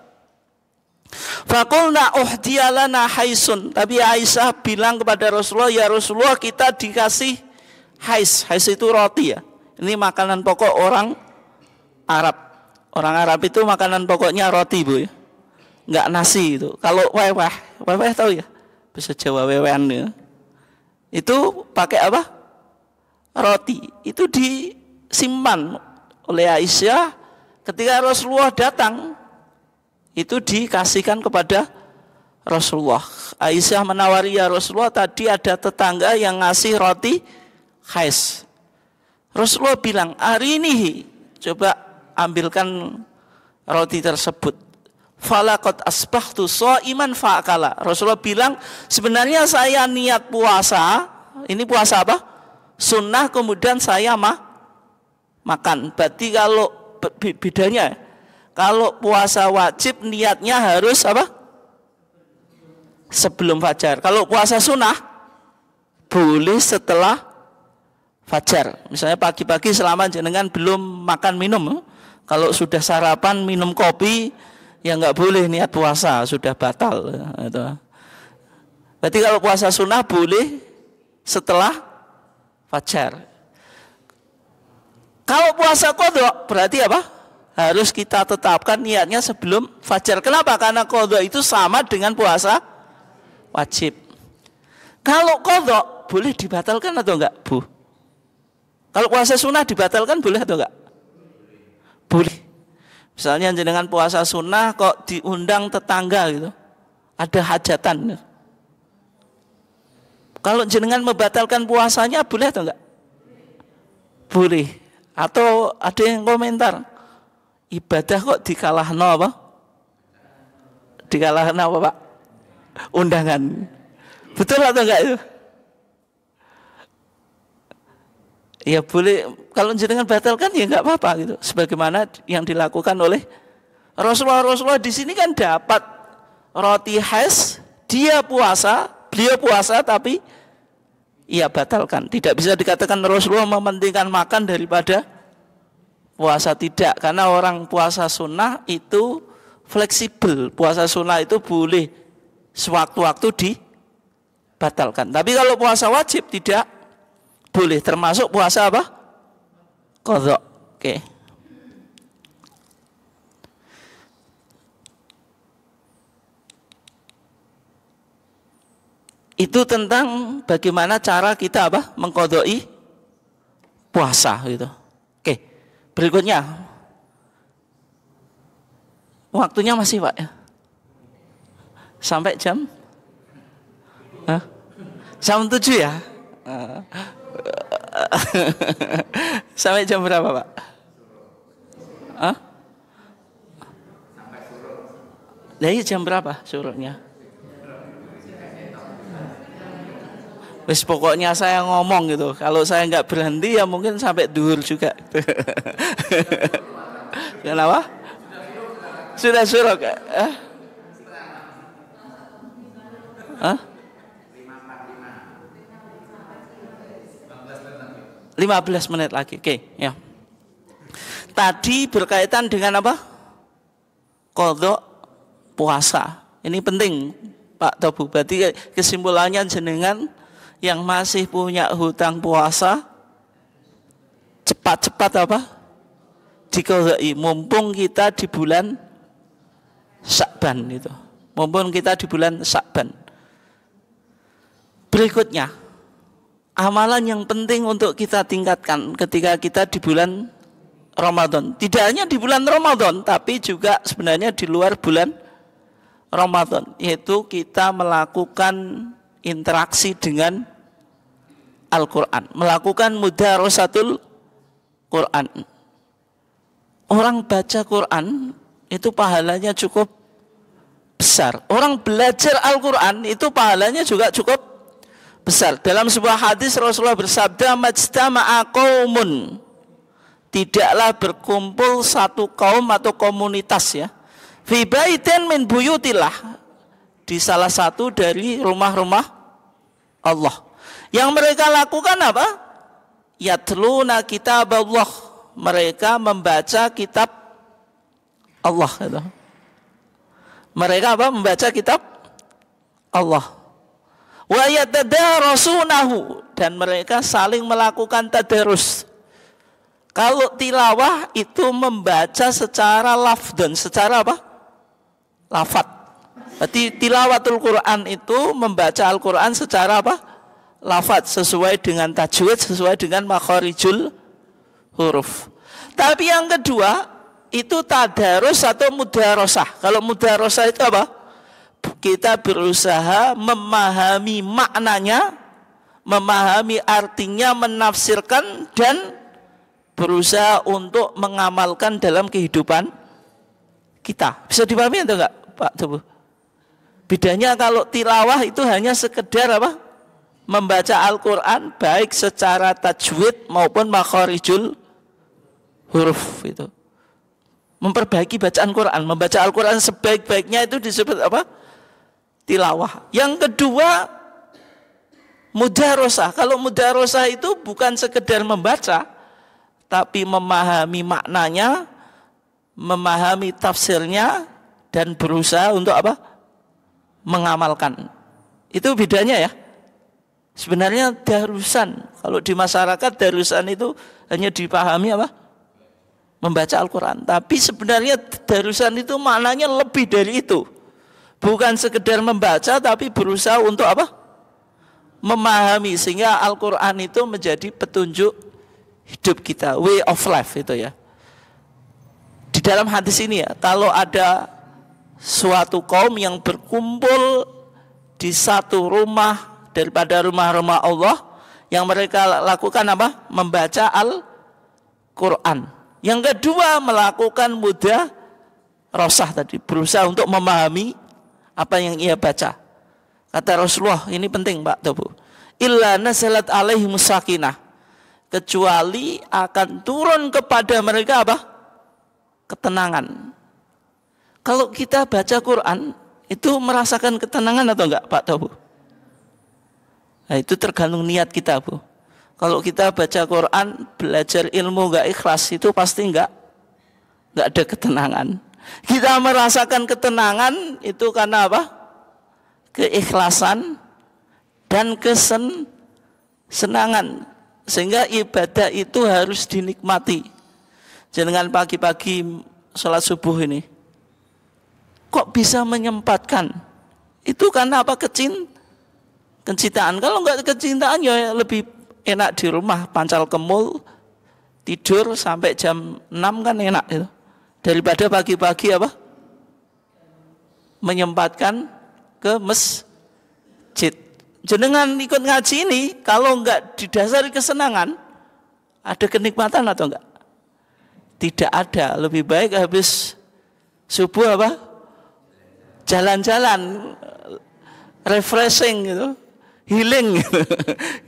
Faqulna uhdiyalana haisun. Tapi Aisyah bilang kepada Rasulullah, "Ya Rasulullah, kita dikasih hais. Hais itu roti ya. Ini makanan pokok orang Arab. Orang Arab itu makanan pokoknya roti Bu ya. Enggak nasi itu. Kalau weweh tahu ya? Bisa Jawa wewehan ya. Itu pakai apa? Roti. Itu disimpan oleh Aisyah ketika Rasulullah datang. Itu dikasihkan kepada Rasulullah. Aisyah menawari, "Ya Rasulullah, tadi ada tetangga yang ngasih roti khais." Rasulullah bilang, "Hari ini coba ambilkan roti tersebut." Falaqad asbahtu shaiman fa'akala. Rasulullah bilang, sebenarnya saya niat puasa. Ini puasa apa? Sunnah, kemudian saya makan. Berarti kalau bedanya. Kalau puasa wajib niatnya harus apa? Sebelum fajar. Kalau puasa sunnah boleh setelah fajar. Misalnya pagi-pagi selama jenengan belum makan minum. Kalau sudah sarapan minum kopi, ya nggak boleh niat puasa, sudah batal. Gitu. Berarti kalau puasa sunnah boleh setelah fajar. Kalau puasa qadha berarti apa? Harus kita tetapkan niatnya sebelum fajar. Kenapa? Karena qadha itu sama dengan puasa wajib. Kalau qadha boleh dibatalkan atau enggak, Bu? Kalau puasa sunnah dibatalkan boleh atau enggak? Boleh. Misalnya jenengan puasa sunnah kok diundang tetangga gitu. Ada hajatan. Kalau jenengan membatalkan puasanya boleh atau enggak? Boleh. Atau ada yang komentar, ibadah kok dikalahno apa? Dikalahno apa, Pak? Undangan. Betul atau enggak itu? Ya boleh, kalau jenengan batalkan ya enggak apa-apa gitu. Sebagaimana yang dilakukan oleh Rasulullah di sini kan dapat roti khas, beliau puasa tapi ia batalkan. Tidak bisa dikatakan Rasulullah mementingkan makan daripada puasa, tidak. Karena orang puasa sunnah itu fleksibel. Puasa sunnah itu boleh sewaktu-waktu dibatalkan. Tapi kalau puasa wajib tidak boleh. Termasuk puasa apa? Qadha. Oke. Itu tentang bagaimana cara kita apa? Mengqadha'i puasa gitu. Oke. Berikutnya. Waktunya masih, Pak ya? Sampai jam? Jam 7 ya? Sampai jam berapa, Pak? Dari jam berapa suruhnya? Wis pokoknya saya ngomong gitu. Kalau saya nggak berhenti ya mungkin sampai duhur juga. Kenapa? Sudah suruh? 15 menit lagi. Oke, ya. Tadi berkaitan dengan apa? Qadha puasa. Ini penting, Pak Tobu. Berarti kesimpulannya jenengan yang masih punya hutang puasa cepat-cepat apa? Diqadha'i. Mumpung kita di bulan Sya'ban itu. Mumpung kita di bulan Sya'ban. Berikutnya, amalan yang penting untuk kita tingkatkan ketika kita di bulan Ramadan. Tidak hanya di bulan Ramadan, tapi juga sebenarnya di luar bulan Ramadan. Yaitu kita melakukan interaksi dengan Al-Quran. Melakukan mudarasatul Quran. Orang baca Quran itu pahalanya cukup besar. Orang belajar Al-Quran itu pahalanya juga cukup besar. Dalam sebuah hadis Rasulullah bersabda, majtama'a qaumun, tidaklah berkumpul satu kaum atau komunitas ya, fi baitin min buyutillah, di salah satu dari rumah-rumah Allah. Yang mereka lakukan apa? Yatluna kitab Allah, mereka membaca kitab Allah gitu. Mereka apa? Membaca kitab Allah. Wa yatadarasunahu, dan mereka saling melakukan tadarus. Kalau tilawah itu membaca secara lafdan, secara apa? Lafad. Berarti tilawatul Quran itu membaca Al-Quran secara apa? Lafad, sesuai dengan tajwid, sesuai dengan makharijul huruf. Tapi yang kedua itu tadarus atau mudarosah. Kalau mudarosah itu apa? Kita berusaha memahami maknanya, memahami artinya, menafsirkan, dan berusaha untuk mengamalkan dalam kehidupan kita. Bisa dipahami atau enggak, Pak Tubuh? Bedanya kalau tilawah itu hanya sekedar apa? Membaca Al-Quran baik secara tajwid maupun makharijul huruf itu. memperbaiki bacaan Quran. Membaca Al-Quran sebaik-baiknya itu disebut apa? Tilawah. Yang kedua, mudarosah. Kalau mudarosah itu bukan sekedar membaca, tapi memahami maknanya, memahami tafsirnya, dan berusaha untuk apa? Mengamalkan. Itu bedanya ya. Sebenarnya darusan, kalau di masyarakat darusan itu hanya dipahami apa? Membaca Al-Quran. Tapi sebenarnya darusan itu maknanya lebih dari itu. Bukan sekedar membaca, tapi berusaha untuk apa? Memahami, sehingga Al-Quran itu menjadi petunjuk hidup kita, way of life itu ya. Di dalam hadis ini ya, kalau ada suatu kaum yang berkumpul di satu rumah daripada rumah-rumah Allah, yang mereka lakukan apa? Membaca Al-Quran. Yang kedua, melakukan mudarosah tadi, berusaha untuk memahami apa yang ia baca. Kata Rasulullah, ini penting Pak Tobu, illa nazalat alaihimus sakinah, kecuali akan turun kepada mereka apa? Ketenangan. Kalau kita baca Quran, itu merasakan ketenangan atau enggak Pak Tobu? Nah, itu tergantung niat kita Bu. Kalau kita baca Quran, belajar ilmu enggak ikhlas, itu pasti enggak ada ketenangan. Kita merasakan ketenangan itu karena apa? Keikhlasan dan kesenangan. Sehingga ibadah itu harus dinikmati. Jangan pagi-pagi sholat subuh ini, kok bisa menyempatkan? Itu karena apa? Kecintaan. Kalau enggak kecintaan ya lebih enak di rumah, pancal kemul, tidur sampai jam 6 kan enak itu. Daripada pagi-pagi apa? Menyempatkan ke masjid. Jenengan ikut ngaji ini, kalau enggak didasari kesenangan, ada kenikmatan atau enggak? Tidak ada. Lebih baik habis subuh apa? Jalan-jalan, refreshing gitu. Healing gitu.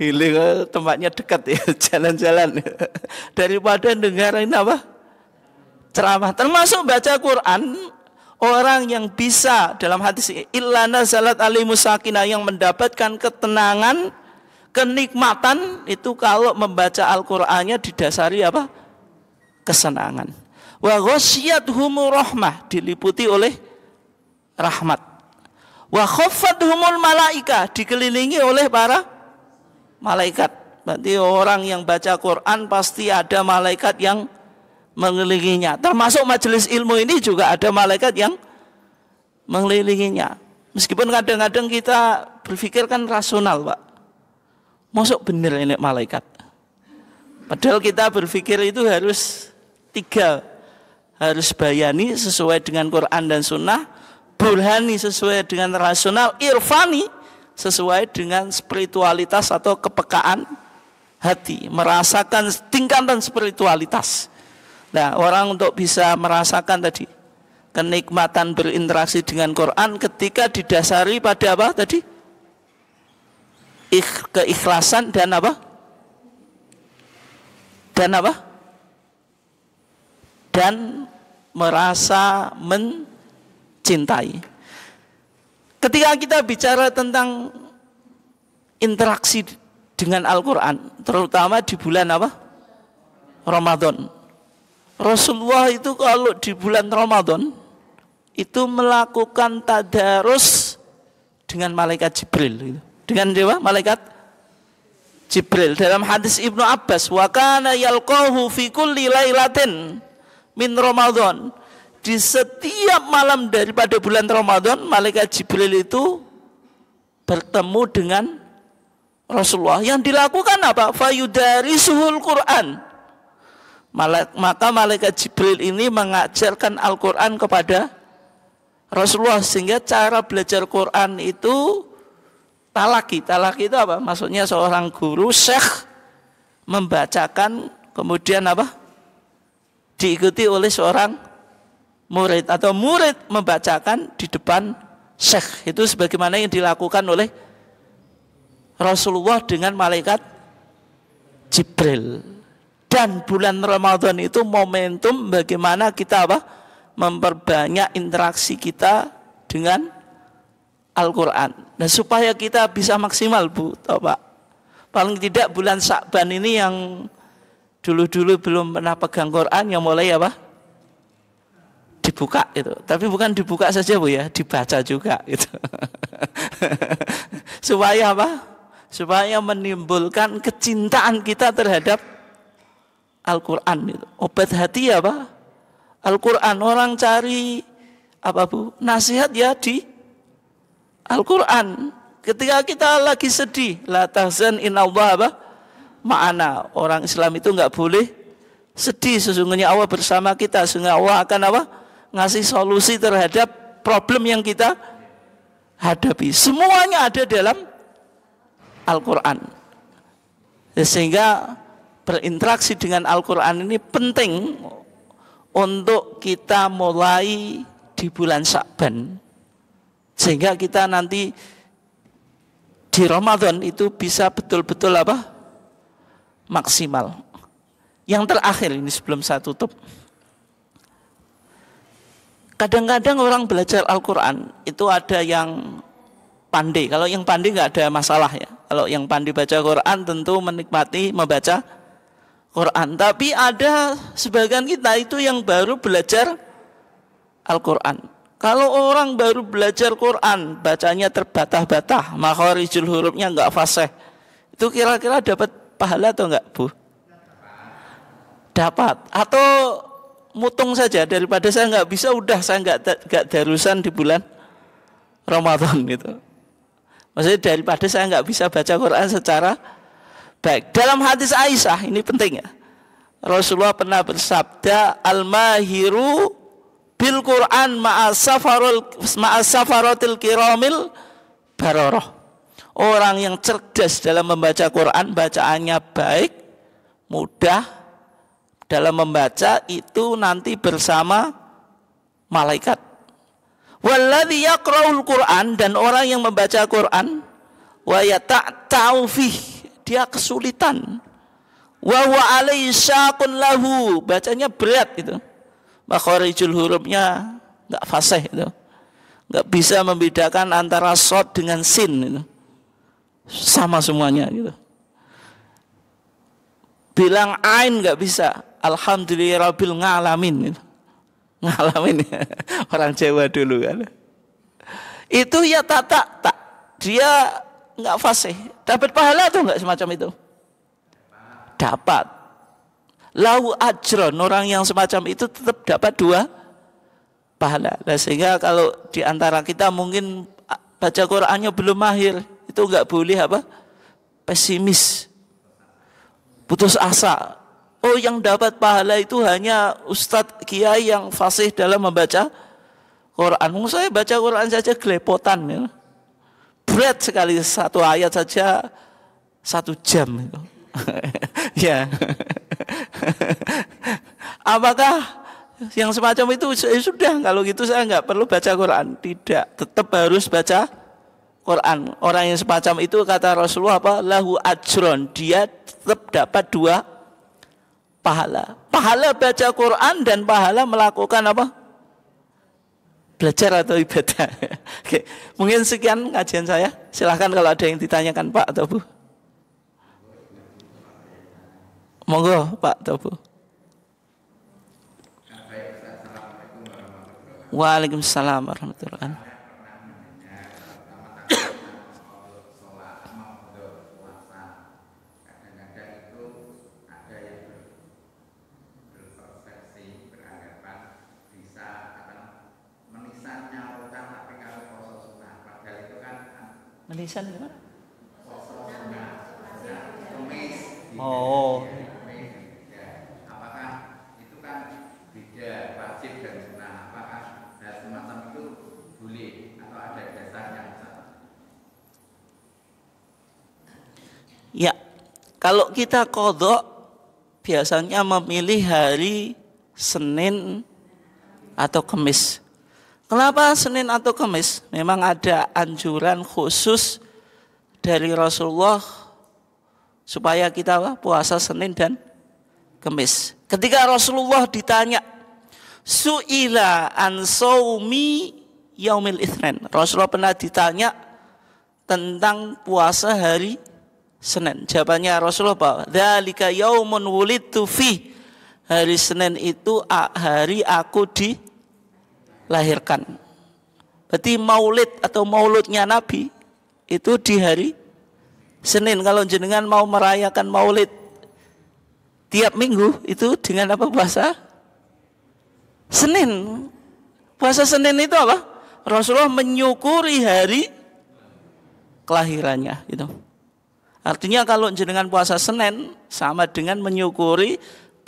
Healing tempatnya dekat ya, jalan-jalan daripada dengerin apa? Ceramah. Termasuk baca Quran, orang yang bisa dalam hadis illa nazalat alaihimus sakinah, yang mendapatkan ketenangan, kenikmatan itu kalau membaca Al-Qur'annya didasari apa? Kesenangan. Wa ghasyiyatuhumur rahmah, diliputi oleh rahmat. Wa khaffathumul malaika, dikelilingi oleh para malaikat. Berarti orang yang baca Quran pasti ada malaikat yang mengelilinginya. Termasuk majelis ilmu ini juga ada malaikat yang mengelilinginya. Meskipun kadang-kadang kita berpikir kan rasional Pak, masuk bener ini malaikat. Padahal kita berpikir itu harus tiga. Harus bayani sesuai dengan Quran dan Sunnah, burhani sesuai dengan rasional, irfani sesuai dengan spiritualitas atau kepekaan hati, merasakan tingkatan spiritualitas. Nah, orang untuk bisa merasakan tadi kenikmatan berinteraksi dengan Quran ketika didasari pada apa tadi? Keikhlasan dan apa? Dan apa? Dan merasa mencintai. Ketika kita bicara tentang interaksi dengan Al-Quran, terutama di bulan apa? Ramadan. Rasulullah itu kalau di bulan Ramadan itu melakukan tadarus dengan malaikat Jibril. Dengan siapa? Malaikat Jibril. Dalam hadis Ibnu Abbas, wa kana yalqahu fi kulli lailatin min Ramadan. Di setiap malam daripada bulan Ramadan, malaikat Jibril itu bertemu dengan Rasulullah. Yang dilakukan apa? Fayudarisuhul Quran. Maka malaikat Jibril ini mengajarkan Al-Quran kepada Rasulullah, sehingga cara belajar Quran itu talaki. Talaki itu apa? Maksudnya seorang guru, syekh membacakan, kemudian apa? Diikuti oleh seorang murid, atau murid membacakan di depan syekh. Itu sebagaimana yang dilakukan oleh Rasulullah dengan malaikat Jibril. Dan bulan Ramadan itu momentum bagaimana kita memperbanyak interaksi kita dengan Al-Quran. Dan supaya kita bisa maksimal, Bu, toh Pak. Paling tidak bulan Sya'ban ini yang dulu-dulu belum pernah pegang Quran, yang mulai dibuka itu. Tapi bukan dibuka saja, Bu, ya, dibaca juga gitu. Supaya Supaya menimbulkan kecintaan kita terhadap Al-Quran itu. Obat hati Al-Quran. Orang cari Bu? Nasihat ya di Al-Quran. Ketika kita lagi sedih, la tahzan innallaha ma'ana. Orang Islam itu enggak boleh sedih, sesungguhnya Allah bersama kita. Sehingga Allah akan ngasih solusi terhadap problem yang kita hadapi. Semuanya ada dalam Al-Quran. Sehingga berinteraksi dengan Al-Quran ini penting untuk kita mulai di bulan Sya'ban, sehingga kita nanti di Ramadan itu bisa betul-betul maksimal. Yang terakhir ini sebelum saya tutup, kadang-kadang orang belajar Al-Quran itu ada yang pandai. Kalau yang pandai nggak ada masalah ya. Kalau yang pandai baca Quran tentu menikmati membaca Quran. Tapi ada sebagian kita itu yang baru belajar Al-Quran. Kalau orang baru belajar Quran, bacanya terbatah-batah, makharijul hurufnya nggak fasih, itu kira-kira dapat pahala atau enggak, Bu? Dapat. Atau mutung saja, daripada saya nggak bisa, udah saya nggak darusan di bulan Ramadan gitu. Maksudnya daripada saya nggak bisa baca Quran secara baik. Dalam hadis Aisyah, ini penting ya, Rasulullah pernah bersabda, al-mahiru bil Quran ma'asafaratil kiramil baroroh. Orang yang cerdas dalam membaca Quran, bacaannya baik, mudah dalam membaca, itu nanti bersama malaikat. Walladzi yaqra'ul Qur'an, dan orang yang membaca Quran wa yata'ta'u fih, dia kesulitan, wa huwa alaihi syaqun lahu, bacanya berat itu, makharijul hurufnya enggak fasih itu, enggak bisa membedakan antara shad dengan sin itu, sama semuanya gitu. Bilang ain enggak bisa, alhamdulillahirabbil ngalamin itu. Ngalamin ya, orang Jawa dulu kan. Itu ya tak dia enggak fasih. Dapat pahala atau enggak semacam itu? Dapat. Lahu ajron, orang yang semacam itu tetap dapat 2 pahala. Nah, sehingga kalau di antara kita mungkin baca Qur'annya belum mahir, itu enggak boleh pesimis, putus asa. Oh, yang dapat pahala itu hanya ustadz kiai yang fasih dalam membaca Quran. Saya baca Quran saja gelepotan ya. Berat sekali, satu ayat saja 1 jam itu. Ya. Apakah yang semacam itu sudah, kalau gitu saya nggak perlu baca Quran? Tidak, tetap harus baca Quran. Orang yang semacam itu kata Rasulullah lahu ajron, dia tetap dapat 2 pahala. Pahala baca Quran dan pahala melakukan belajar atau ibadah. Oke, mungkin sekian kajian saya. Silahkan kalau ada yang ditanyakan Pak atau Bu. Monggo Pak atau Bu. Waalaikumsalam warahmatullahi wabarakatuh. Menisan gimana? Oh. Apakah itu kan beda wajib dan sunnah? Apakah semacam itu boleh atau ada dasarnya? Ya, kalau kita qadha biasanya memilih hari Senin atau Kamis. Kenapa Senin atau Kamis? Memang ada anjuran khusus dari Rasulullah supaya kita puasa Senin dan Kemis. Ketika Rasulullah ditanya, su'ila an saumi yaumil itsnain. Rasulullah pernah ditanya tentang puasa hari Senin. Jawabannya Rasulullah apa? Dzalika yaumun wulidtu fi. Hari Senin itu hari aku dilahirkan. Berarti maulid atau mauludnya Nabi itu di hari Senin. Kalau jenengan mau merayakan maulid tiap minggu itu dengan apa puasa? Senin. Puasa Senin itu apa? Rasulullah menyukuri hari kelahirannya gitu. Artinya kalau jenengan puasa Senin sama dengan menyukuri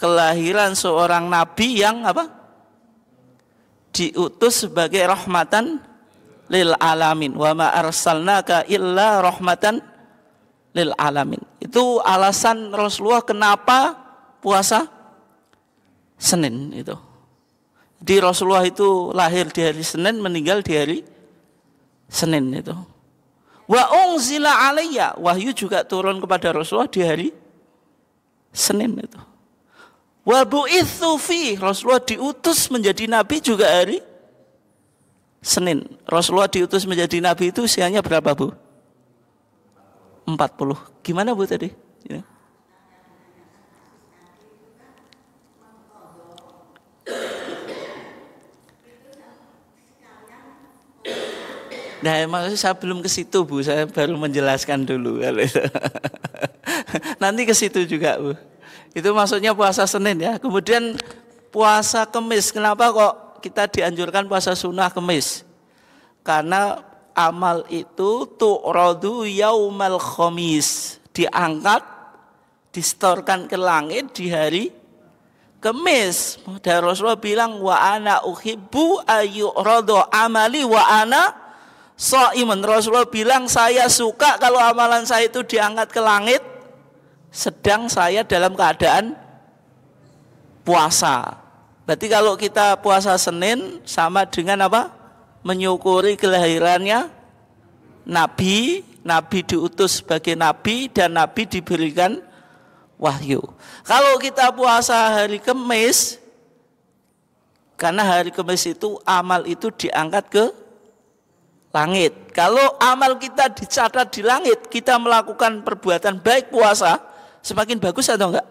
kelahiran seorang nabi yang apa? Diutus sebagai rahmatan lil alamin. Wa ma arsalnaka illa rahmatan lil alamin. Itu alasan Rasulullah kenapa puasa Senin itu. Jadi Rasulullah itu lahir di hari Senin, meninggal di hari Senin itu. Wa unzila alayya, wahyu juga turun kepada Rasulullah di hari Senin itu. Wa bu'itsu fi, Rasulullah diutus menjadi nabi juga hari Senin. Rasulullah diutus menjadi nabi itu usianya berapa, Bu? 40. Gimana, Bu, tadi? Ya. Nah, maksudnya saya belum ke situ, Bu. Saya baru menjelaskan dulu. Nanti ke situ juga, Bu. Itu maksudnya puasa Senin ya. Kemudian puasa Kemis. Kenapa kok kita dianjurkan puasa sunnah Kemis? Karena amal itu tu'radu yaumal khamis. Diangkat, distorkan ke langit di hari Kemis. Dan Rasulullah bilang, wa ana uhibbu ayyuradu amali wa ana shaimun. Rasulullah bilang, saya suka kalau amalan saya itu diangkat ke langit sedang saya dalam keadaan puasa. Berarti kalau kita puasa Senin sama dengan apa? Menyukuri kelahirannya Nabi. Nabi diutus sebagai Nabi dan Nabi diberikan wahyu. Kalau kita puasa hari Kemis, karena hari Kemis itu amal itu diangkat ke langit. Kalau amal kita dicatat di langit, kita melakukan perbuatan baik puasa, semakin bagus atau enggak?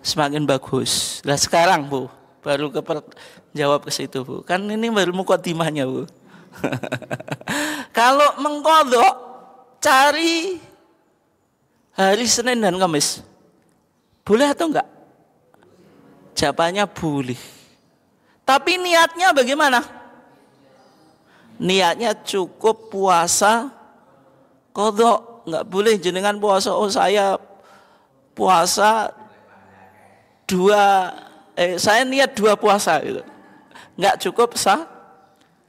Semakin bagus. Nah sekarang, Bu, baru jawab ke situ, Bu. Kan ini baru mukadimahnya, Bu. Kalau mengqadha, cari hari Senin dan Kamis. Boleh atau enggak? Jawabannya boleh. Tapi niatnya bagaimana? Niatnya cukup puasa qadha. Enggak boleh jenengan puasa, oh saya puasa saya niat 2 puasa gitu. Enggak cukup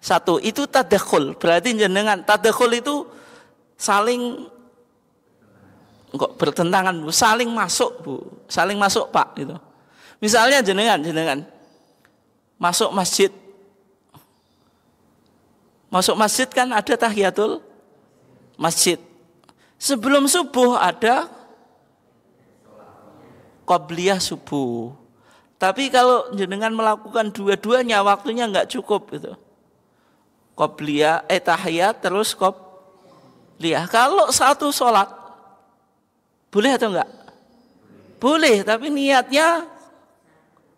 satu. Itu tadakhul. Berarti jenengan tadakhul itu saling kok bertentangan, Bu. Saling masuk, Bu. Saling masuk, Pak gitu. Misalnya jenengan masuk masjid. Masuk masjid kan ada tahiyatul masjid. Sebelum subuh ada qobliyah subuh. Tapi kalau jenengan melakukan dua-duanya waktunya enggak cukup gitu. Qobliyah tahiyat terus qobliyah. Kalau satu sholat boleh atau enggak? Boleh, tapi niatnya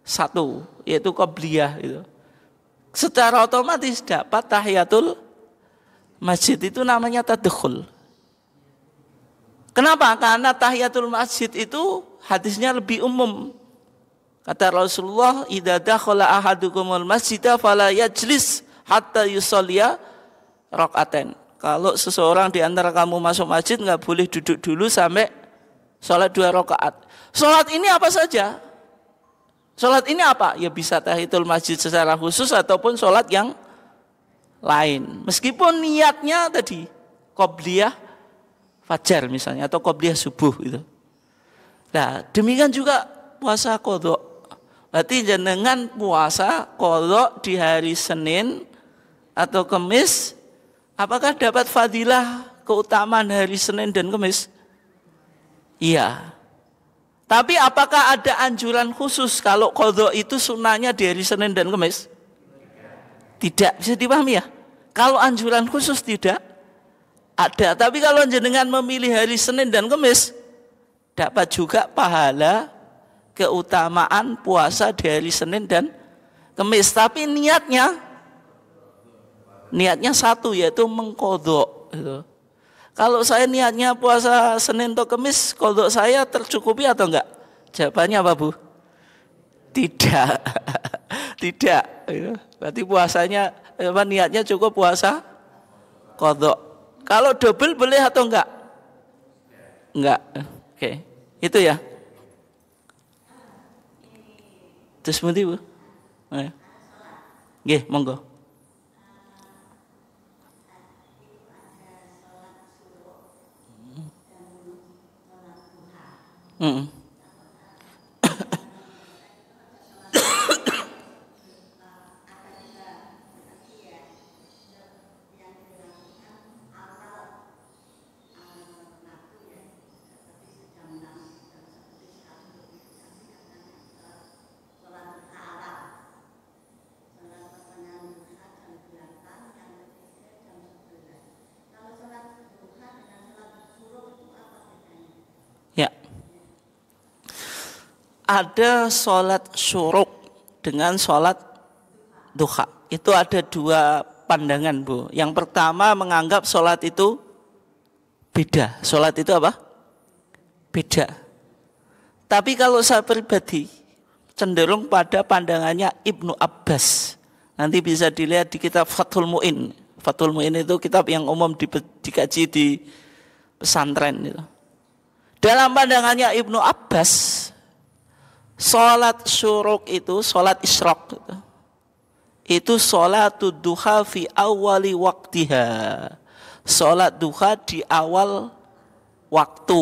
satu, yaitu qobliyah itu. Secara otomatis dapat tahiyatul masjid, itu namanya tadakhul. Kenapa? Karena tahiyatul masjid itu hadisnya lebih umum. Kata Rasulullah, idza dakhala ahadukumul masjida fala yajlis hatta yusalliya rakaatain. Kalau seseorang di antara kamu masuk masjid enggak boleh duduk dulu sampai salat 2 rakaat. Salat ini apa saja? Salat ini apa? Ya bisa tahiyatul masjid secara khusus ataupun salat yang lain. Meskipun niatnya tadi qobliyah fajar misalnya atau qobliyah subuh gitu. Nah, demikian juga puasa qadha. Berarti jenengan puasa qadha di hari Senin atau Kamis, apakah dapat fadilah keutamaan hari Senin dan Kamis? Iya. Tapi apakah ada anjuran khusus kalau qadha itu sunnahnya di hari Senin dan Kamis? Tidak, bisa dipahami ya? Kalau anjuran khusus tidak ada. Tapi kalau jenengan memilih hari Senin dan Kamis, dapat juga pahala keutamaan puasa di hari Senin dan Kamis. Tapi niatnya satu, yaitu mengqadha gitu. Kalau saya niatnya puasa Senin atau Kamis, qadha saya tercukupi atau enggak? Jawabannya apa, Bu? Tidak. Tidak. Berarti puasanya niatnya cukup puasa qadha. Kalau double boleh atau enggak? Enggak. Oke. Itu ya. Terus pundi, Bu? Nggih, monggo. Ya. Ada sholat syuruk dengan sholat duha. Itu ada dua pandangan, Bu. Yang pertama menganggap sholat itu beda. Sholat itu apa? Beda. Tapi kalau saya pribadi cenderung pada pandangannya Ibnu Abbas. Nanti bisa dilihat di kitab Fathul Mu'in. Fathul Mu'in itu kitab yang umum dikaji di pesantren itu. Dalam pandangannya Ibnu Abbas, sholat syuruk itu, sholat isyraq itu sholatud duha fi awali waktiha. Sholat duha di awal waktu.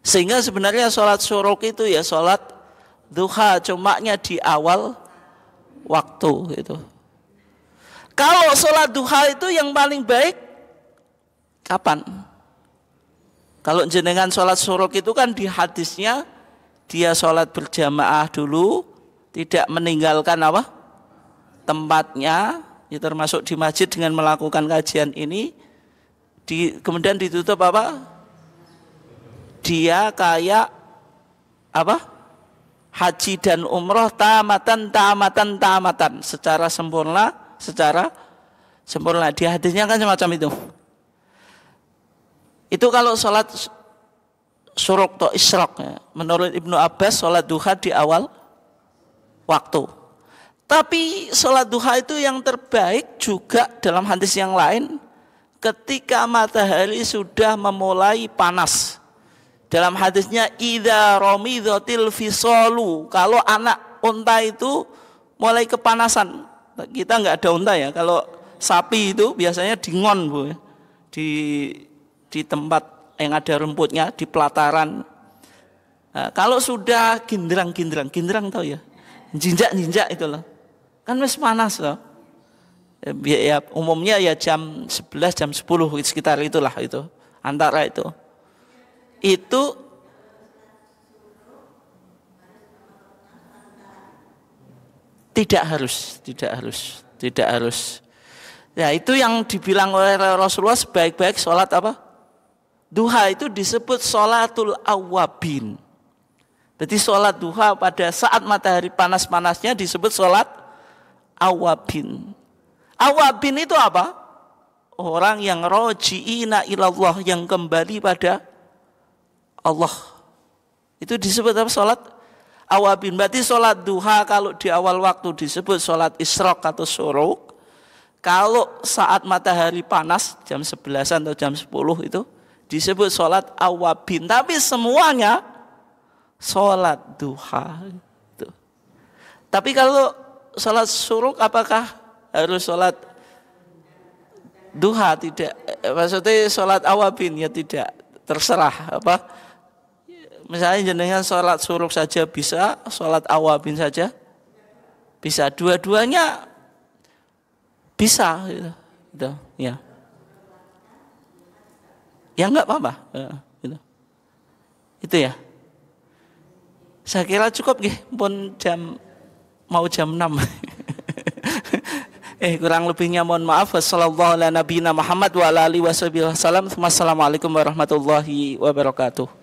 Sehingga sebenarnya sholat syuruk itu ya sholat duha, cumanya di awal waktu gitu. Kalau sholat duha itu yang paling baik kapan? Kalau jenengan sholat syuruk itu kan di hadisnya dia sholat berjamaah dulu, tidak meninggalkan apa? Tempatnya, ya termasuk di masjid dengan melakukan kajian ini, kemudian ditutup apa? Dia kayak apa? Haji dan umroh tamatan secara sempurna. Di hadisnya kan semacam itu. Itu kalau sholat syuruk atau isyraq ya. Menurut Ibnu Abbas sholat duha di awal waktu. Tapi sholat duha itu yang terbaik juga dalam hadis yang lain ketika matahari sudah memulai panas. Dalam hadisnya idza ramidhatil fisalu, kalau anak unta itu mulai kepanasan. Kita enggak ada unta ya. Kalau sapi itu biasanya dingon, Bu. Di tempat yang ada rumputnya, di pelataran. Nah, kalau sudah gindrang tahu ya, jinjak itu loh, kan masih panas loh. Ya, umumnya ya jam 11, jam 10 sekitar itulah itu, antara itu. Itu tidak harus. Ya itu yang dibilang oleh Rasulullah sebaik-baik sholat apa? Duha itu disebut sholatul awabin. Jadi sholat duha pada saat matahari panas-panasnya disebut sholat awabin. Awabin itu apa? Orang yang roji'ina ilallah, yang kembali pada Allah. Itu disebut apa? Sholat awabin. Berarti sholat duha kalau di awal waktu disebut sholat isyraq atau syuruk. Kalau saat matahari panas jam 11 atau jam 10 itu disebut sholat awabin. Tapi semuanya sholat duha. Tapi kalau sholat syuruk apakah harus sholat duha? Tidak. Maksudnya sholat awabin ya tidak. Terserah apa. Misalnya jenengan sholat syuruk saja bisa, sholat awabin saja bisa. Dua-duanya bisa gitu. Ya. Ya enggak apa-apa gitu. Itu ya. Saya kira cukup nggih, pun mau jam 6. Kurang lebihnya mohon maaf. Wassallallahu ala nabiyina Muhammad wa ala alihi wasallam. Wassalamualaikum warahmatullahi wabarakatuh.